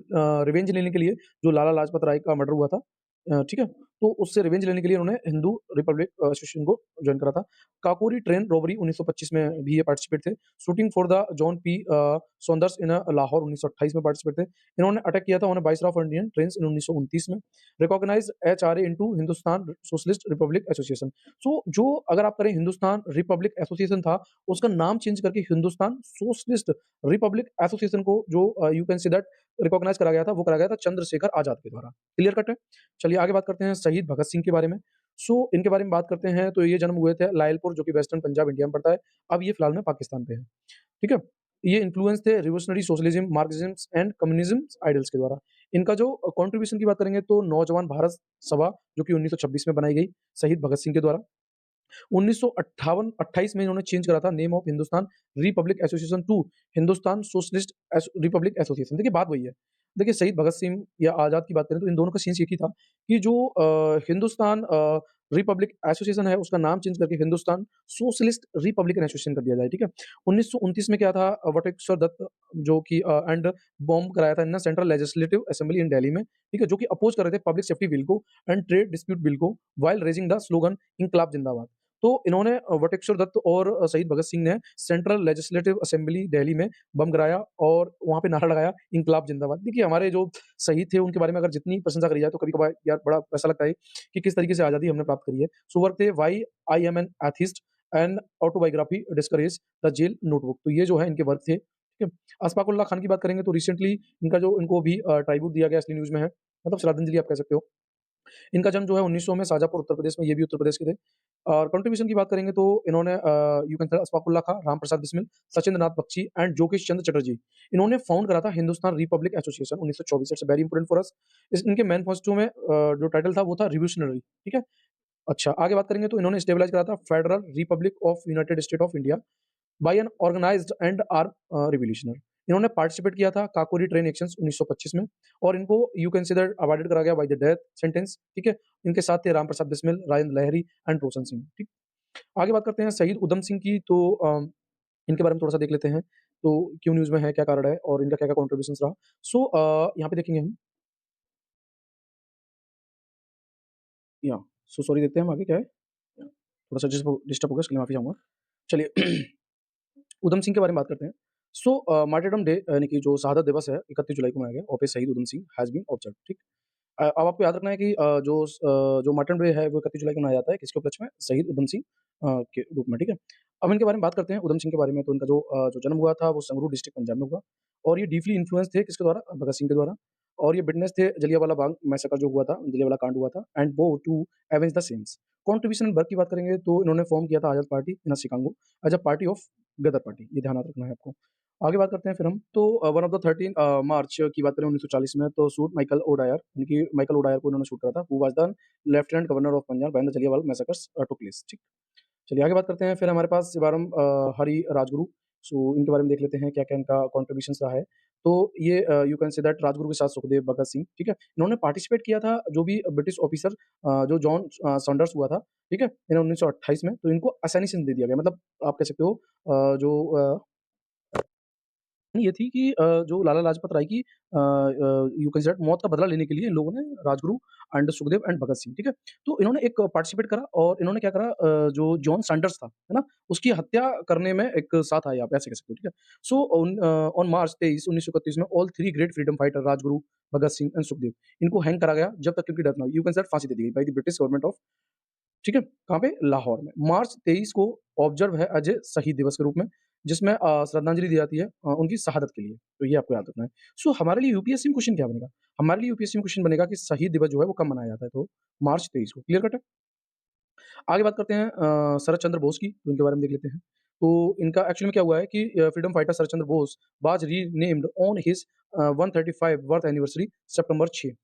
रिवेंज लेने के लिए, जो लाला लाजपत राय का मर्डर हुआ था। ठीक है? तो उससे रिवेंज लेने के लिए उन्होंने हिंदू रिपब्लिक एसोसिएशन को जॉइन करा था। काकोरी ट्रेन रॉबरी 1925 में भी ये पार्टिसिपेट थे। Shooting for the John P Saunders in Lahore 1928 में पार्टिसिपेट थे। इन्होंने अटैक किया था on viceroy of Indian trains in 1929 में। Recognised HRA into Hindustan socialist republic association. So जो अगर आप करें हिंदुस्तान रिपब्लिक एसोसिएशन था, उसका नाम चेंज करके हिंदुस्तान सोशलिस्ट रिपब्लिक एसोसिएशन को जो you can say that recognise करा गया था, वो करा गया था चंद्रशेखर आजाद के द्वारा। क्लियर कट है? चलिए आगे बात करते हैं शहीद भगत सिंह के बारे में। सो इनके बारे में बात करते हैं तो ये जन्म हुए थे लायलपुर, जो कि वेस्टर्न पंजाब इंडिया में पड़ता है। अब ये फिलहाल में पाकिस्तान पे है। ठीक है? ये इन्फ्लुएंस थे revolutionary socialism, Marxism and communism idols के द्वारा। इनका जो कंट्रीब्यूशन की बात करेंगे तो नौजवान भारत सभा, जो कि 1926 में बनाई गई शहीद भगत सिंह के द्वारा। 1958-28 में इन्होंने चेंज करा था name of Hindustan republic association to Hindustan socialist republic association. देखिए बात वही है। देखिए शहीद भगत सिंह या आजाद की बात करें तो इन दोनों का सीन्स एक ही था कि जो हिंदुस्तान रिपब्लिक एसोसिएशन है, उसका नाम चेंज करके हिंदुस्तान सोशलिस्ट रिपब्लिकन एसोसिएशन कर दिया जाए। ठीक है? 1929 में क्या था, वटेश्वर दत्त जो कि एंड बॉम्ब कराया था इन्होंने central legislative assembly in Delhi में। ठीक है? जो कि अपोज कर रहे थे पब्लिक सेफ्टी बिल को एंड ट्रेड डिस्प्यूट बिल को, व्हाइल रेजिंग द स्लोगन इंकलाब जिंदाबाद। तो इन्होंने वटेश्वर दत्त और शहीद भगत सिंह ने सेंट्रल लेजिस्लेटिव असेंबली दिल्ली में बम गिराया और वहाँ पे नारा लगाया, इंकलाब जिंदाबाद। देखिए हमारे जो शहीद थे उनके बारे में अगर जितनी प्रशंसा करी जाए तो कभी-कभार यार बड़ा ऐसा लगता है कि किस तरीके से आज़ादी हमने प्राप्त करी है। सो वर्क थे why I am an atheist and autobiography discourage the jail notebook. तो ये जो है इनके वर्क थे। ठीक है? अशफाक उल्लाह खान की बात करेंगे तो रिसेंटली इनका जो इनको भी ट्रिब्यूट दिया गया असली न्यूज़ में है, मतलब श्रद्धांजलि आप कह सकते हो। इनका जन्म जो है 1900 में शाहजहाँपुर उत्तर प्रदेश में, ये भी उत्तर प्रदेश के थे। और कंट्रीब्यूशन की बात करेंगे तो इन्होंने you can say Ashfaq Ullah Khan, Ramprasad Bismil, Sachindra Nath Bakshi and जोगेश चंद्र चटर्जी, इन्होंने फाउंड करा था Hindustan republic association 1924। It's very important for us. इनके मैनिफेस्टो में जो टाइटल था वो था रिवोल्यूशनरी। ठीक है? अच्छा आगे बात करेंगे तो इन्होंने स्टेबलाइज करा था federal republic of united state of India by an organised and arm revolutionary. इन्होंने पार्टिसिपेट किया था काकोरी ट्रेन एक्शंस 1925 में, और इनको यू कंसीडर अवॉर्डेड करा गया बाय द डेथ सेंटेंस। ठीक है? इनके साथ थे रामप्रसाद बिस्मिल, राजेंद्र लहरी एंड रोशन सिंह। ठीक? आगे बात करते हैं शहीद उधम सिंह की। तो इनके बारे में थोड़ा सा देख लेते हैं, तो क्यों न्यूज़ में है, क्या कारण है और इनका क्या-क्या कंट्रीब्यूशंस रहा। सो यहाँ पे देखेंगे हम, या सो सॉरी देखते हैं हम आगे क्या है। थोड़ा-सा डिस्टर्ब हो गया, इसके लिए माफ़ी चाहूँगा। चलिए उधम सिंह के बारे में बात करते हैं। सो मार्टरडम डे यानी कि जो शहादत दिवस है 31 जुलाई को मनाया गया, ऑफ ए शहीद Udham Singh has been observed. ठीक? अब आपको याद रखना है कि जो मार्टरडम डे है वो 31 जुलाई को मनाया जाता है किसके उपलक्ष्य में? शहीद उधम सिंह के रूप में। ठीक है? अब इनके बारे में बात करते हैं उधम सिंह के बारे में। तो इनका जो जन्म हुआ था वो संगरूर डिस्ट्रिक्ट पंजाब में हुआ, और ये डीपली इन्फ्लुएंस थे किसके द्वारा? भगत सिंह के द्वारा। और ये विटनेस थे जलियांवाला बाग मैसेकर जो हुआ था, जलियांवाला कांड हुआ था, एंड वो to avenge the sames. Contribution and work की बात करेंगे तो इन्होंने फॉर्म किया था Azad party in Chicago as a party of Gadar party. ये ध्यान रखना है आपको। आगे बात करते हैं फिर हम, तो वन ऑफ द 13 मार्च की बात करें 1940 में, तो शूट माइकल ओडायर, यानी कि माइकल ओडायर को इन्होंने शूट करा था, who was the lieutenant governor of Punjab when the Jallianwala massacres took place. ठीक? चलिए आगे बात करते हैं। फिर हमारे पास शिवारम हरि राजगुरु। सो इनके बारे में देख लेते हैं क्या-क्या इनका कंट्रीब्यूशंस रहा है। तो ये you can say that Rajguru के साथ सुखदेव भगत सिंह। ठीक है? इन्होंने पार्टिसिपेट किया था जो भी ब्रिटिश ऑफिसर जो जॉन सॉन्डर्स हुआ था। ठीक है? इन्हें 1928 में, तो इनको असाइनेशन दे दिया गया, मतलब आप कह सकते हो जो ये थी कि जो लाला लाजपत राय की यू कैन से दैट मौत का बदला लेने के लिए इन लोगों ने राजगुरु एंड सुखदेव एंड भगत सिंह, ठीक है? तो इन्होंने एक पार्टिसिपेट करा और इन्होंने क्या करा, जो जॉन सैंडर्स था, है ना? उसकी हत्या करने में एक साथ आए, आप ऐसे कह सकते हो, ठीक है? सो ऑन मार्च 23, 1931 में all 3 great freedom fighter Rajguru, Bhagat Singh and Sukhdev, इनको हैंग करा गया जब तक इनकी डेथ ना हुई। यू कैन से दैट फांसी दे दी गई bye the British government of, ठीक है? कहाँ पे? लाहौर में। मार्च 23 को ऑब्ज़र्व है एज़ ए शहीद दिवस के रूप में, जिसमें श्रद्धांजलि दी जाती है उनकी शहादत के लिए, तो ये आपको याद रखना है। सो हमारे लिए यूपीएससी में क्वेश्चन क्या बनेगा? हमारे लिए यूपीएससी में क्वेश्चन बनेगा कि शहीद दिवस जो है वो कब मनाया जाता है? तो मार्च 23 को, क्लियर कट है? आगे बात करते हैं शरत चंद्र बोस की, तो इनके बारे में देख लेते हैं। तो इनका एक्चुअली में क्या हुआ है कि freedom fighter Sharat Chandra Bose was renamed on his 135 birth anniversary September 6,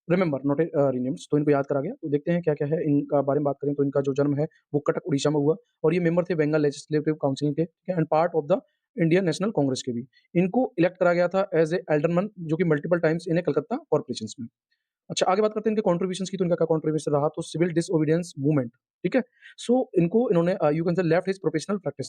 remember not renamed, तो इनको याद करा गया। तो देखते हैं क्या-क्या है इनका बारे में बात करें तो इनका जो जन्म है वो कटक उड़ीसा में हुआ और ये मेंबर थे बंगाल लेजिस्लेटिव काउंसिल के, ठीक है? And part of the Indian national Congress के भी। इनको इलेक्ट करा गया था एज़ ए एल्डरमैन जो कि मल्टीपल टाइम्स इन्हें कलकत्ता कॉर्पोरेशंस में। अच्छा, आगे बात करते हैं इनके कंट्रीब्यूशंस की, तो इनका क्या कंट्रीब्यूशन रहा, तो सिविल डिसोबीडियंस मूवमेंट, ठीक है? सो इनको इन्होंने यू कैन से लेफ्ट हिज प्रोफेशनल प्रैक्टिस,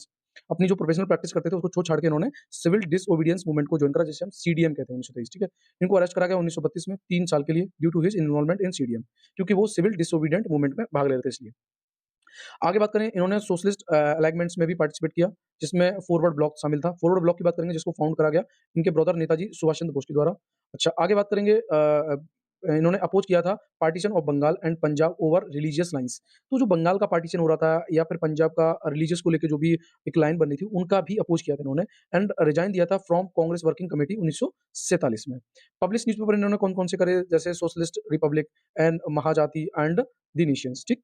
अपनी जो प्रोफेशनल प्रैक्टिस करते थे उसको छोड़-छाड़ के इन्होंने सिविल डिसोबीडियंस मूवमेंट को जॉइन करा, जिसे हम सीडीएम कहते हैं 1923, ठीक है? इनको अरेस्ट करा गया 1932 में 3 साल के लिए due to his involvement in CDM, क्योंकि वो सिविल डिसोबीडिएंट मूवमेंट में भाग ले रहे थे इसलिए। आगे बात करें, इन्होंने सोशलिस्ट अलाइनमेंट्स में भी पार्टिसिपेट किया, जिसमें फॉरवर्ड ब्लॉक शामिल था। फॉरवर्ड ब्लॉक की बात करेंगे जिसको फाउंड करा गया इनके ब्रदर नेताजी सुभाष चंद्र बोस के द्वारा। अच्छा, आगे बात करेंगे इन्होंने अपोज किया था partition of Bengal and Punjab over religious lines. तो जो बंगाल का पार्टीशन हो रहा था या फिर पंजाब का रिलीजियस को लेके जो भी एक लाइन बन रही थी, उनका भी अपोज किया था इन्होंने एंड रिजाइन दिया था फ्रॉम कांग्रेस वर्किंग कमेटी 1947 में। पब्लिश न्यूज़पेपर इन्होंने कौन-कौन से करे, जैसे socialist Republic and Mahajati and the Nations, ठीक?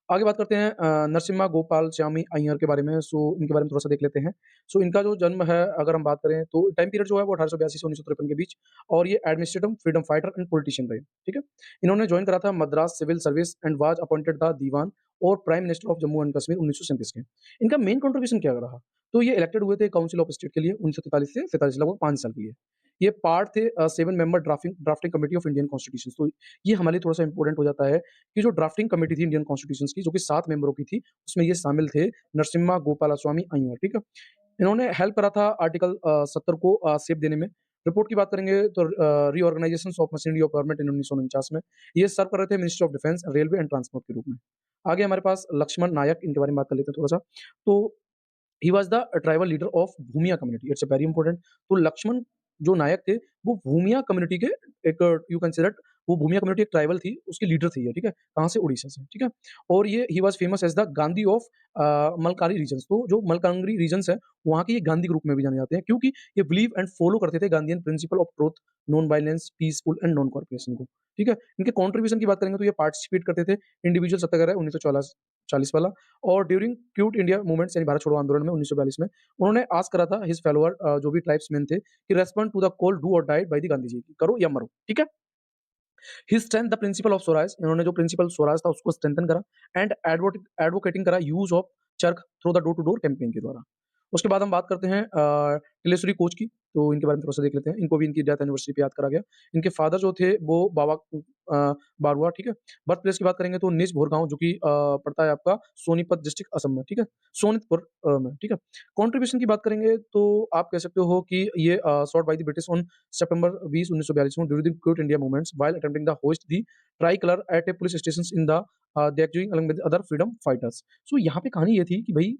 आगे बात करते हैं नरसिम्हा गोपाल स्वामी अय्यर के बारे में। सो इनके बारे में थोड़ा-सा देख लेते हैं। सो इनका जो जन्म है अगर हम बात करें तो टाइम पीरियड जो है वो 1882 से 1953 के बीच, और ये administrative freedom fighter and politician रहे, ठीक है? इन्होंने जॉइन करा था Madras civil service and was appointed the Dewan और prime minister of Jammu and Kashmir 1937 के। इनका मेन कंट्रीब्यूशन क्या रहा? तो ये इलेक्टेड हुए थे काउंसिल ऑफ स्टेट के लिए 1943 से 47, लगभग 5 साल के लिए। ये पार्ट थे 7 member drafting drafting committee of Indian constitution. तो ये हमारे लिए थोड़ा-सा इंपॉर्टेंट हो जाता है कि जो ड्राफ्टिंग कमिटी थी इंडियन कॉन्स्टिट्यूशंस की, जो कि 7 मेंबरों की थी, उसमें ये शामिल थे नरसिम्हा गोपालास्वामी अय्यर, ठीक है? इन्होंने हेल्प करा था आर्टिकल 70 को शेप देने में। रिपोर्ट की बात करेंगे तो reorganisations of machinery of government in 1949 में, ये सर्व कर रहे थे ministry of defence, railway and transport के रूप में। आगे हमारे पास लक्ष्मण नायक, इनके बारे में बात कर लेते हैं थोड़ा-सा। तो ही was the tribal leader of Bhumiya community, it's a very important. तो लक्ष्मण जो नायक थे, वो भूमिया कम्युनिटी के एक यू कैन से दैट वो भूमिया कम्युनिटी एक ट्राइबल थी, उसके लीडर थे ये, ठीक है? कहाँ से? उड़ीसा से, ठीक है? और ये he was famous as the Gandhi of मलकारी रीजन्स। तो जो मलकांगरी रीजन्स हैं, वहाँ के ये गांधी ग्रुप में भी जाने जाते हैं, क्योंकि ये बिलीव एंड फॉलो करते थे Gandhian principle of truth, non violence, peaceful and non corporation को, ठीक है? इनके कंट्रीब्यूशन की बात करेंगे तो ये पार्टिसिपेट करते थे इंडिविजुअल सत्याग्रह 1914 40 वाला, और ड्यूरिंग क्विट इंडिया मूवमेंट्स यानी भारत छोड़ो आंदोलन में 1942 में, उन्होंने आस्क करा था हिज फॉलोअर जो भी ट्राइब्समैन थे कि respond to the call do और die by the Gandhi ji, करो या मरो, ठीक है? He strength the principle of Swaraj, इन्होंने जो प्रिंसिपल स्वराज था उसको स्ट्रेंथन करा एंड एडवोकेटिंग करा use of charkha through the door to door campaign के द्वारा। उसके बाद हम बात करते हैं तिलेश्वरी कोच की, तो इनके बारे में थोड़ा-सा देख लेते हैं। इनको भी इनकी डेथ एनिवर्सरी पे याद करा गया। इनके फादर जो थे वो बाबा बारुआ, ठीक है? बर्थ प्लेस की बात करेंगे तो निज भोरगांव, जो कि पड़ता है आपका सोनीपत डिस्ट्रिक्ट असम में, ठीक है? सोनितपुर में, ठीक है? कंट्रीब्यूशन की बात करेंगे तो आप कह सकते हो कि ये shot by the British on September 20, 1942 में during the quit India movements while attempting the host the tricolour at a police stations in the Dhekiajuli along with other freedom fighters. So यहाँ पे कहानी ये थी कि भई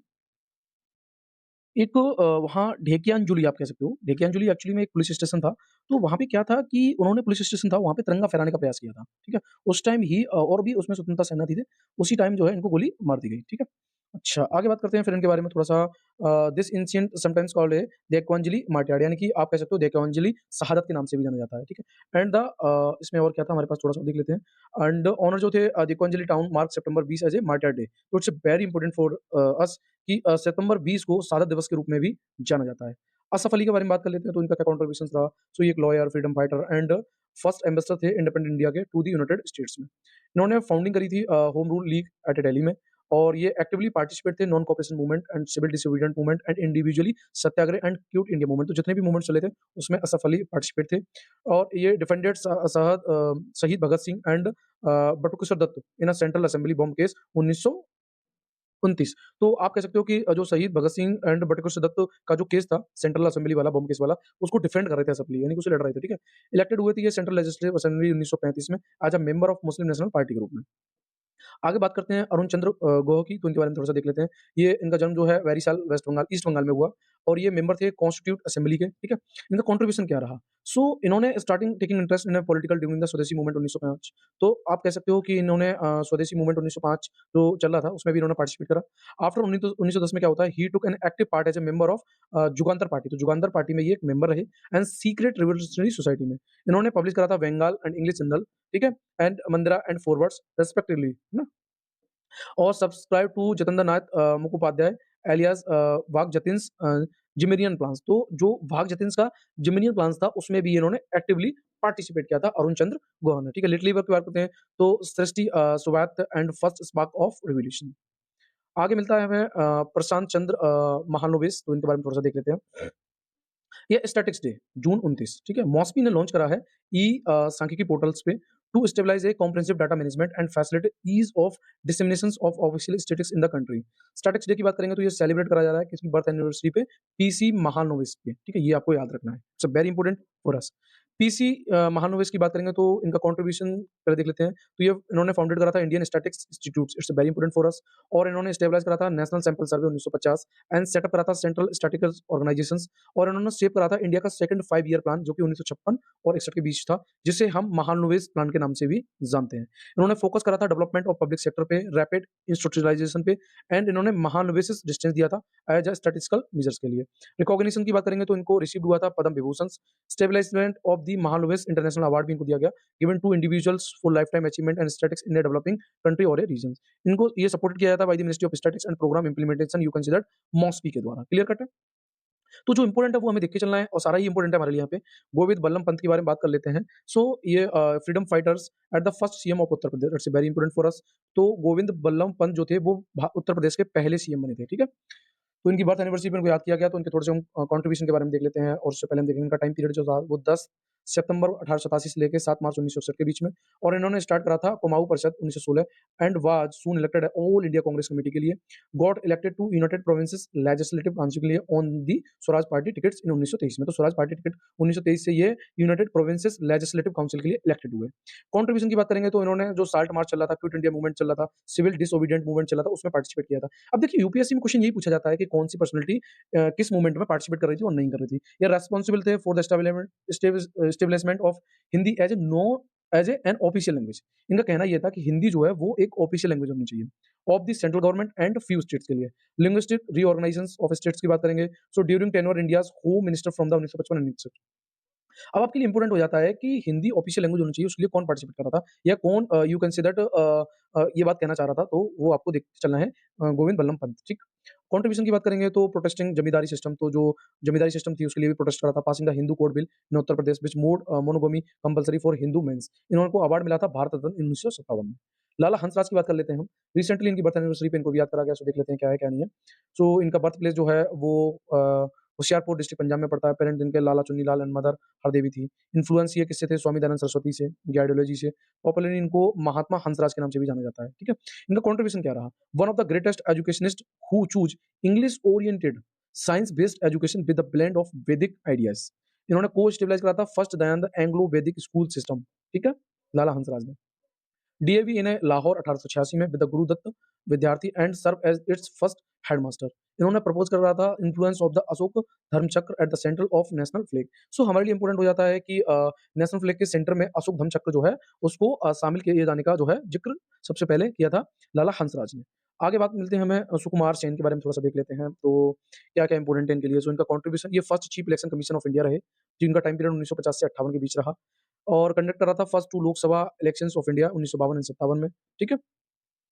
एक वहाँ ढेकियानजुली आप कह सकते हो। ढेकियानजुली एक्चुअली में एक पुलिस स्टेशन था। तो वहाँ पे क्या था कि उन्होंने पुलिस स्टेशन था, वहाँ पे तिरंगा फहराने का प्रयास किया था, ठीक है? उस टाइम ही और भी उसमें स्वतंत्रता सेनानी थे, उसी टाइम जो है इनको गोली मार दी गई, ठीक है? अच्छा, आगे बात करते हैं फिर इनके बारे में थोड़ा-सा। This incident sometimes called a Dhekiajuli martyr, यानी कि आप कह सकते हो देक्वांजलि शहादत के नाम से भी जाना जाता है, ठीक है? एंड द इसमें और क्या था हमारे पास, थोड़ा-सा देख लेते हैं। एंड ओनर जो थे Dhekiajuli town mark September 20 as a martyr day. तो it's very important for us कि सितंबर 20 को शहादत दिवस के रूप में भी जाना जाता है। असफ अली के बारे में बात कर लेते हैं, तो इनका क्या कंट्रीब्यूशंस रहा। सो ये एक lawyer, freedom fighter and first ambassador थे इंडिपेंडेंट इंडिया के टू द यूनाइटेड स्टेट्स में। इन्होंने फाउंडिंग करी थी home rule league at Delhi में, और ये एक्टिवली पार्टिसिपेट थे non cooperation movement and civil disobedient movement and individually satyagraha and quit India movement. तो जितने भी मूवमेंट चले थे उसमें असफ अली पार्टिसिपेट थे, और ये defended Shaheed Bhagat Singh and Batukeshwar Dutt in a central assembly bomb case 19 29। तो आप कह सकते हो कि जो शहीद भगत सिंह एंड बटुकेश्वर दत्त का जो केस था, सेंट्रल असेंबली वाला, बम केस वाला, उसको डिफेंड कर रहे थे असेंबली, यानी कि उसे लड़ रहे थे, ठीक है? इलेक्टेड हुए थे ये सेंट्रल लेजिस्लेटिव असेंबली 1935 में as a member of Muslim national party group में। आगे बात करते हैं अरुण चंद्र गुहा की, तो इनके बारे में थोड़ा-सा देख लेते हैं। ये इनका जन्म जो है वैरीसाल वेस्ट बंगाल ईस्ट बंगाल में हुआ और ये मेंबर थे कॉन्स्टिट्यूट असेंबली के, ठीक है? इनका कंट्रीब्यूशन क्या रहा? सो इन्होंने starting taking interest in political during the स्वदेशी मूवमेंट 1905। तो आप कह सकते हो कि इन्होंने स्वदेशी मूवमेंट 1905 जो चल रहा था, उसमें भी इन्होंने पार्टिसिपेट करा। आफ्टर 1910 में क्या होता है, ही टूक an active part as a member of Jugantar party. तो जुगांतर पार्टी में ये एक मेंबर रहे एंड सीक्रेट रिवॉल्यूशनरी सोसाइटी में। इन्होंने पब्लिश करा था बंगाल एंड इंग्लिश जनरल, ठीक है? And Mandira and forwards respectively, है ना? और subscribe to Jitendra Nath Mukhopadhyay alias Bagha Jatin's German plans. तो जो वाघ जतिन्स का जिमेनियन प्लान्स था, उसमें भी इन्होंने एक्टिवली पार्टिसिपेट किया था अरुण चंद्र गुहा ने, ठीक है? लिटरेरी वर्क की बात करते हैं तो सृष्टि सुवात and first spark of revolution. आगे मिलता है हमें प्रशांत चंद्र महालनोबिस, तो इनके बारे में थोड़ा-सा देख लेते हैं। ये स्टैटिक्स डे जून 29, ठीक है? मॉस्पी ने लॉन्च करा है सांख्यिकी पोर्टल्स पे to stabilise a comprehensive data management and facilitate ease of dissemination of official statistics in the country. Statistics day की बात करेंगे तो ये सेलिब्रेट करा जा रहा है किसकी बर्थ एनिवर्सरी पे? पीसी महालनोबिस पे, ठीक है? ये आपको याद रखना है। It's very important for us. PC Mahalanobis की बात करेंगे तो इनका कंट्रीब्यूशन पहले देख लेते हैं। तो ये इन्होंने फाउंडेड करा था Indian statistics institute, it's very important for अस। और इन्होंने स्टेबलाइज करा था national sample survey 1950 and setup करा था सेंट्रल स्टैटिस्टिकल ऑर्गेनाइजेशंस। और इन्होंने शेप करा था इंडिया का सेकंड 5 ईयर प्लान जो कि 1956 और 61 के बीच था, जिसे हम महालनोबिस प्लान के नाम से भी जानते हैं। इन्होंने फोकस करा था डेवलपमेंट ऑफ पब्लिक सेक्टर पे, रैपिड इंस्टीट्यूशनलाइजेशन पे एंड इन्होंने महालनोबिस डिस्टेंस दिया था एज अ स्टैटिस्टिकल मेजर्स के लिए। रिकॉग्निशन की बात करेंगे तो इनको रिसीव हुआ था Padma Vibhushan, establishment of the Mahalanobis international award भी इनको दिया गया, given to individuals for life time achievement and statistics in a developing country और ए रीजन। इनको ये सपोर्ट किया जाता है by the ministry of statistics and programme implementation, you considered MoSPI के द्वारा। क्लियर कट है? तो जो इम्पोर्टेंट है वो हमें देख के चलना है और सारा ही इम्पोर्टेंट है हमारे लिए यहाँ पे। गोविंद बल्लभ पंत के बारे में बात कर लेते हैं। सो ये freedom fighters at the first CM of Uttar Pradesh, it's very important for us. तो गोविंद बल्लभ पंत जो थे वो उत्तर प्रदेश के पहले सीएम बने थे, ठीक है? तो इनकी बर्थ एनिवर्सरी पे इनको याद किया गया, तो इनके थोड़े से हम कंट्रीब्यूशन के बारे में देख लेते हैं और उससे पहले हम देखेंगे इनका टाइम पीरियड जो था वो 10 सितंबर 1887 से लेके 7 मार्च 1961 के बीच में। और इन्होंने स्टार्ट करा था Kumaon Parishad 1916 and was soon elected all India Congress committee के लिए, got elected to united provinces legislative council के लिए on the Swaraj party tickets in 1923 में। तो स्वराज पार्टी टिकट 1923 से ये यूनाइटेड प्रोविंसेस लेजिस्लेटिव काउंसिल के लिए इलेक्टेड हुए। कंट्रीब्यूशन की बात करेंगे तो इन्होंने जो साल्ट मार्च चल रहा था, क्विट इंडिया मूवमेंट चल रहा था, सिविल डिसोबीडिएंट मूवमेंट चल रहा था, उसमें पार्टिसिपेट किया था। अब देखिए यूपीएससी में क्वेश्चन यही पूछा जाता है कि कौन सी पर्सनैलिटी किस मूवमेंट में पार्टिसिपेट कर रही थी और नहीं कर रही थी। ये रेस्पॉन्सिबल थे for the establishment of Hindi as a no as A an official language. इनका कहना यह था कि हिंदी जो है वो एक ऑफिशियल लैंग्वेज होनी चाहिए of the central government and few states के लिए। लिंग्विस्टिक रीऑर्गेनाइजेशन ऑफ स्टेट्स की बात करेंगे। So during tenure India's home minister from the 1955 and अब आपके लिए इंपॉर्टेंट हो जाता है कि हिंदी ऑफिशियल लैंग्वेज होनी चाहिए, उसके लिए कौन पार्टिसिपेट कर रहा था या कौन यू कैन से दैट ये बात कहना चाह रहा था, तो वो आपको देखते चलना है गोविंद बल्लभ पंत, ठीक। कंट्रीब्यूशन की बात करेंगे तो प्रोटेस्टिंग जमींदारी सिस्टम, तो जो जमींदारी सिस्टम थी उसके लिए भी प्रोटेस्ट करा था, passing the Hindu code bill in Uttar Pradesh which made monogamy compulsory for Hindu mens. इनको अवार्ड मिला था भारत रत्न 1957 में। लाला हंसराज की बात कर लेते हैं हम। रिसेंटली इनकी बर्थ एनिवर्सरी पे इनको भी याद करा गया, सो देख लेते हैं क्या है क्या नहीं है। सो इनका बर्थ प्लेस जो है वो होशियारपुर डिस्ट्रिक्ट पंजाब में पड़ता है। पेरेंट इनके लाला चुन्नीलाल एंड मदर हरदेवी थी। इन्फ्लुएंस ये किससे थे? स्वामी दयानंद सरस्वती से, इनकी आइडियोलॉजी से। पॉपुलरली इनको महात्मा हंसराज के नाम से भी जाना जाता है, ठीक है। इनका कंट्रीब्यूशन क्या रहा? One of the greatest educationist who choose English oriented science based education with the blend of वैदिक आइडियाज। इन्होंने को स्टेबलाइज करा था फर्स्ट दयानंद एंग्लो वैदिक स्कूल सिस्टम, ठीक है, लाला हंसराज ने। डीएवी इन लाहौर 1886 में with the Gurudutt Vidyarthi and serve as its first headmaster. इन्होंने प्रपोज कर रहा था influence of the Ashoka Dharmachakra at the centre of national flag. So हमारे लिए इंपॉर्टेंट हो जाता है कि नेशनल फ्लैग के सेंटर में अशोक धर्मचक्र जो है उसको शामिल किए जाने का जो है जिक्र सबसे पहले किया था लाला हंसराज ने। आगे बात मिलते हैं हमें सुकुमार सेन के बारे में थोड़ा सा देख लेते हैं, तो क्या क्या इंपॉर्टेंट है इनके लिए। सो इनका कंट्रीब्यूशन, ये first chief election commission of India रहे जिनका टाइम पीरियड 1950 से 58 के बीच रहा और कंडक्ट कर रहा था first 2 Lok Sabha elections of India 1952 and 57 में, ठीक है।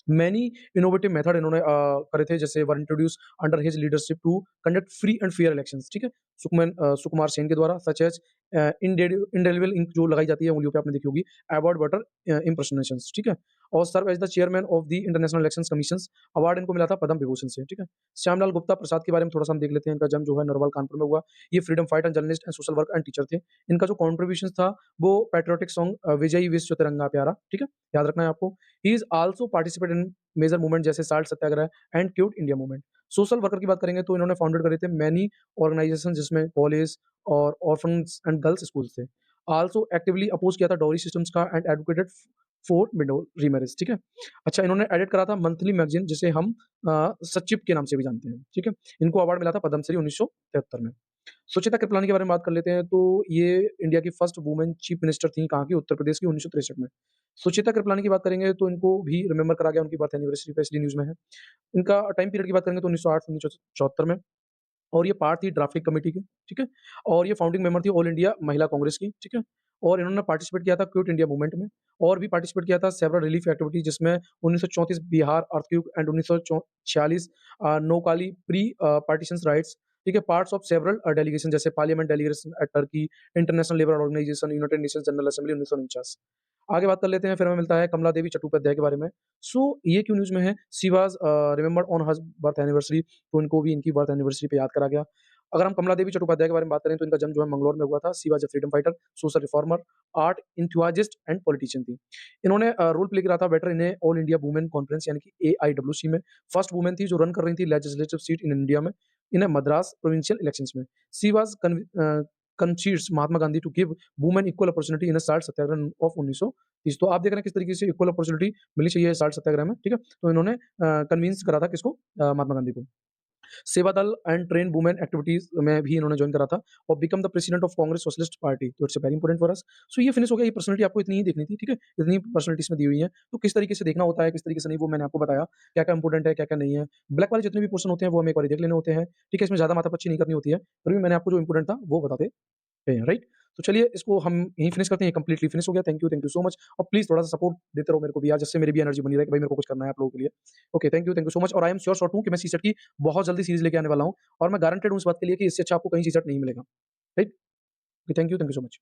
मैनी इनोवेटिव मेथड इन्होंने करे थे, जैसे were introduce under his leadership to conduct free and fair elections, ठीक है। सुकुमार सेन के द्वारा सच एज़ इंडेलिबल इंक जो लगाई जाती है उँगलियों पे आपने देखी होगी, अवॉइड वाटर इम्पर्सनेशंस, ठीक है? और serve as the chairman of the international elections commissions, award इनको मिला था पद्म विभूषण से, ठीक है? श्यामलाल गुप्ता प्रसाद के बारे में थोड़ा-सा हम देख लेते हैं, इनका जन्म जो है नरवाल कानपुर में हुआ। ये freedom fighter, journalist and social work and teacher थे। इनका जो कंट्रीब्यूशन था वो पैट्रियोटिक सॉन्ग विजयी विश्व तिरंगा प्यारा, ठीक है? याद रखना है आपको। He is also participate in major movement जैसे salt satyagraha and quit India movement. Social worker की बात करेंगे तो इन्होंने फाउंडेड करे थे मैनी ऑर्गनाइजेशन जिसमें कॉलेज और ऑर्फन्स एंड गर्ल्स स्कूल्स थे। आल्सो एक्टिवली अपोज़ किया था डाउरी सिस्टम्स का and advocated for widow remarriage, ठीक है? अच्छा, इन्होंने एडिट करा था मंथली मैगज़ीन जिसे हम सचिव के नाम से भी जानते हैं, ठीक है? इनको अवार्ड मिला था पद्मश्री 1973 में। सुचिता कृपलानी के बारे में बात कर लेते हैं, तो ये इंडिया की फर्स्ट वुमेन चीफ मिनिस्टर थीं, कहाँ की? उत्तर प्रदेश की 1963 में। सुचिता कृपलानी की बात करेंगे तो इनको भी रिमेंबर करा गया उनकी बर्थ एनिवर्सरी पे, इसलिए न्यूज़ में है। इनका टाइम पीरियड की बात करेंगे तो 1908 से 1974 में, और ये पार्ट थी ड्राफ्टिंग कमेटी की, ठीक है? और ये फाउंडिंग मेंबर थी ऑल इंडिया महिला कांग्रेस की, ठीक है? और इन्होंने पार्टिसिपेट किया था क्विट इंडिया मूवमेंट में, और भी पार्टिसिपेट किया था सेवरल रिलीफ एक्टिविटी जिसमें 1934 Bihar earthquake and 1946 Noakhali pre partitions riots, ठीक है? पार्ट्स ऑफ सेवरल डेलीगेशन जैसे parliament delegation at Turkey, international labour organization, united nations general assembly 1949। आगे बात कर लेते हैं, फिर हमें मिलता है कमला देवी चट्टोपाध्याय के बारे में। सो ये क्यों न्यूज़ में है? She was remembered on her birth anniversary, तो इनको भी इनकी बर्थ एनिवर्सरी पे याद करा गया। अगर हम कमला देवी चट्टोपाध्याय के बारे में बात करें तो इनका जन्म जो है मंगलौर में हुआ था। She was a freedom fighter, social reformer, art enthusiast and politician थी। इन्होंने रोल प्ले करा था वेटर इन ए ऑल इंडिया वुमेन कॉन्फ्रेंस यानी कि एआईडब्ल्यूसी में। फर्स्ट वुमेन थी जो रन कर रही थी लेजिस्लेटिव सीट इन इंडिया में, in a Madras provincial elections में। She was convinced Mahatma Gandhi to give women equal opportunity in a salt satyagraha of 1930। तो आप देख रहे हैं किस तरीके से इक्वल अपॉर्च्युनिटी मिलनी चाहिए साल्ट सत्याग्रह में, ठीक है? तो इन्होंने कन्विंस करा था किसको? महात्मा गांधी को। सेवा दल एंड ट्रेन वुमेन एक्टिविटीज में भी इन्होंने ज्वाइन करा था, और become the president of Congress socialist party, तो it's very important for us. So ये फिनिश हो गया, ये पर्सनालिटी आपको इतनी ही देखनी थी, ठीक है? इतनी पर्सनालिटीज में दी हुई है, तो किस तरीके से देखना होता है, किस तरीके से नहीं, वो मैंने आपको बताया, क्या क्या इंपॉर्टेंट है, क्या क्या नहीं है। ब्लैक वाले जितने भी पोर्सन होते हैं वो हमें एक बार देख लेने होते हैं, ठीक है? इसमें ज्यादा माथापच्ची नहीं करनी होती है, फिर भी मैंने आपको जो इंपॉर्टेंट था वो बताते हैं, राइट? तो चलिए इसको हम यहीं फिनिश करते हैं, कंप्लीटली फिनिश हो गया। थैंक यू सो मच, और प्लीज थोड़ा सा सपोर्ट देते रहो मेरे को भी यार, जिससे मेरी भी एनर्जी बनी रहे कि भाई मेरे को कुछ करना है आप लोगों के लिए। Okay, thank you so much, और आई एम श्योर शॉट हूँ कि मैं सीसेट की बहुत जल्दी सीरीज लेके आने वाला हूँ, और मैं गारंटेड हूँ इस बात के लिए कि इससे अच्छा आपको कहीं सीसेट नहीं मिलेगा, right? Thank you so much.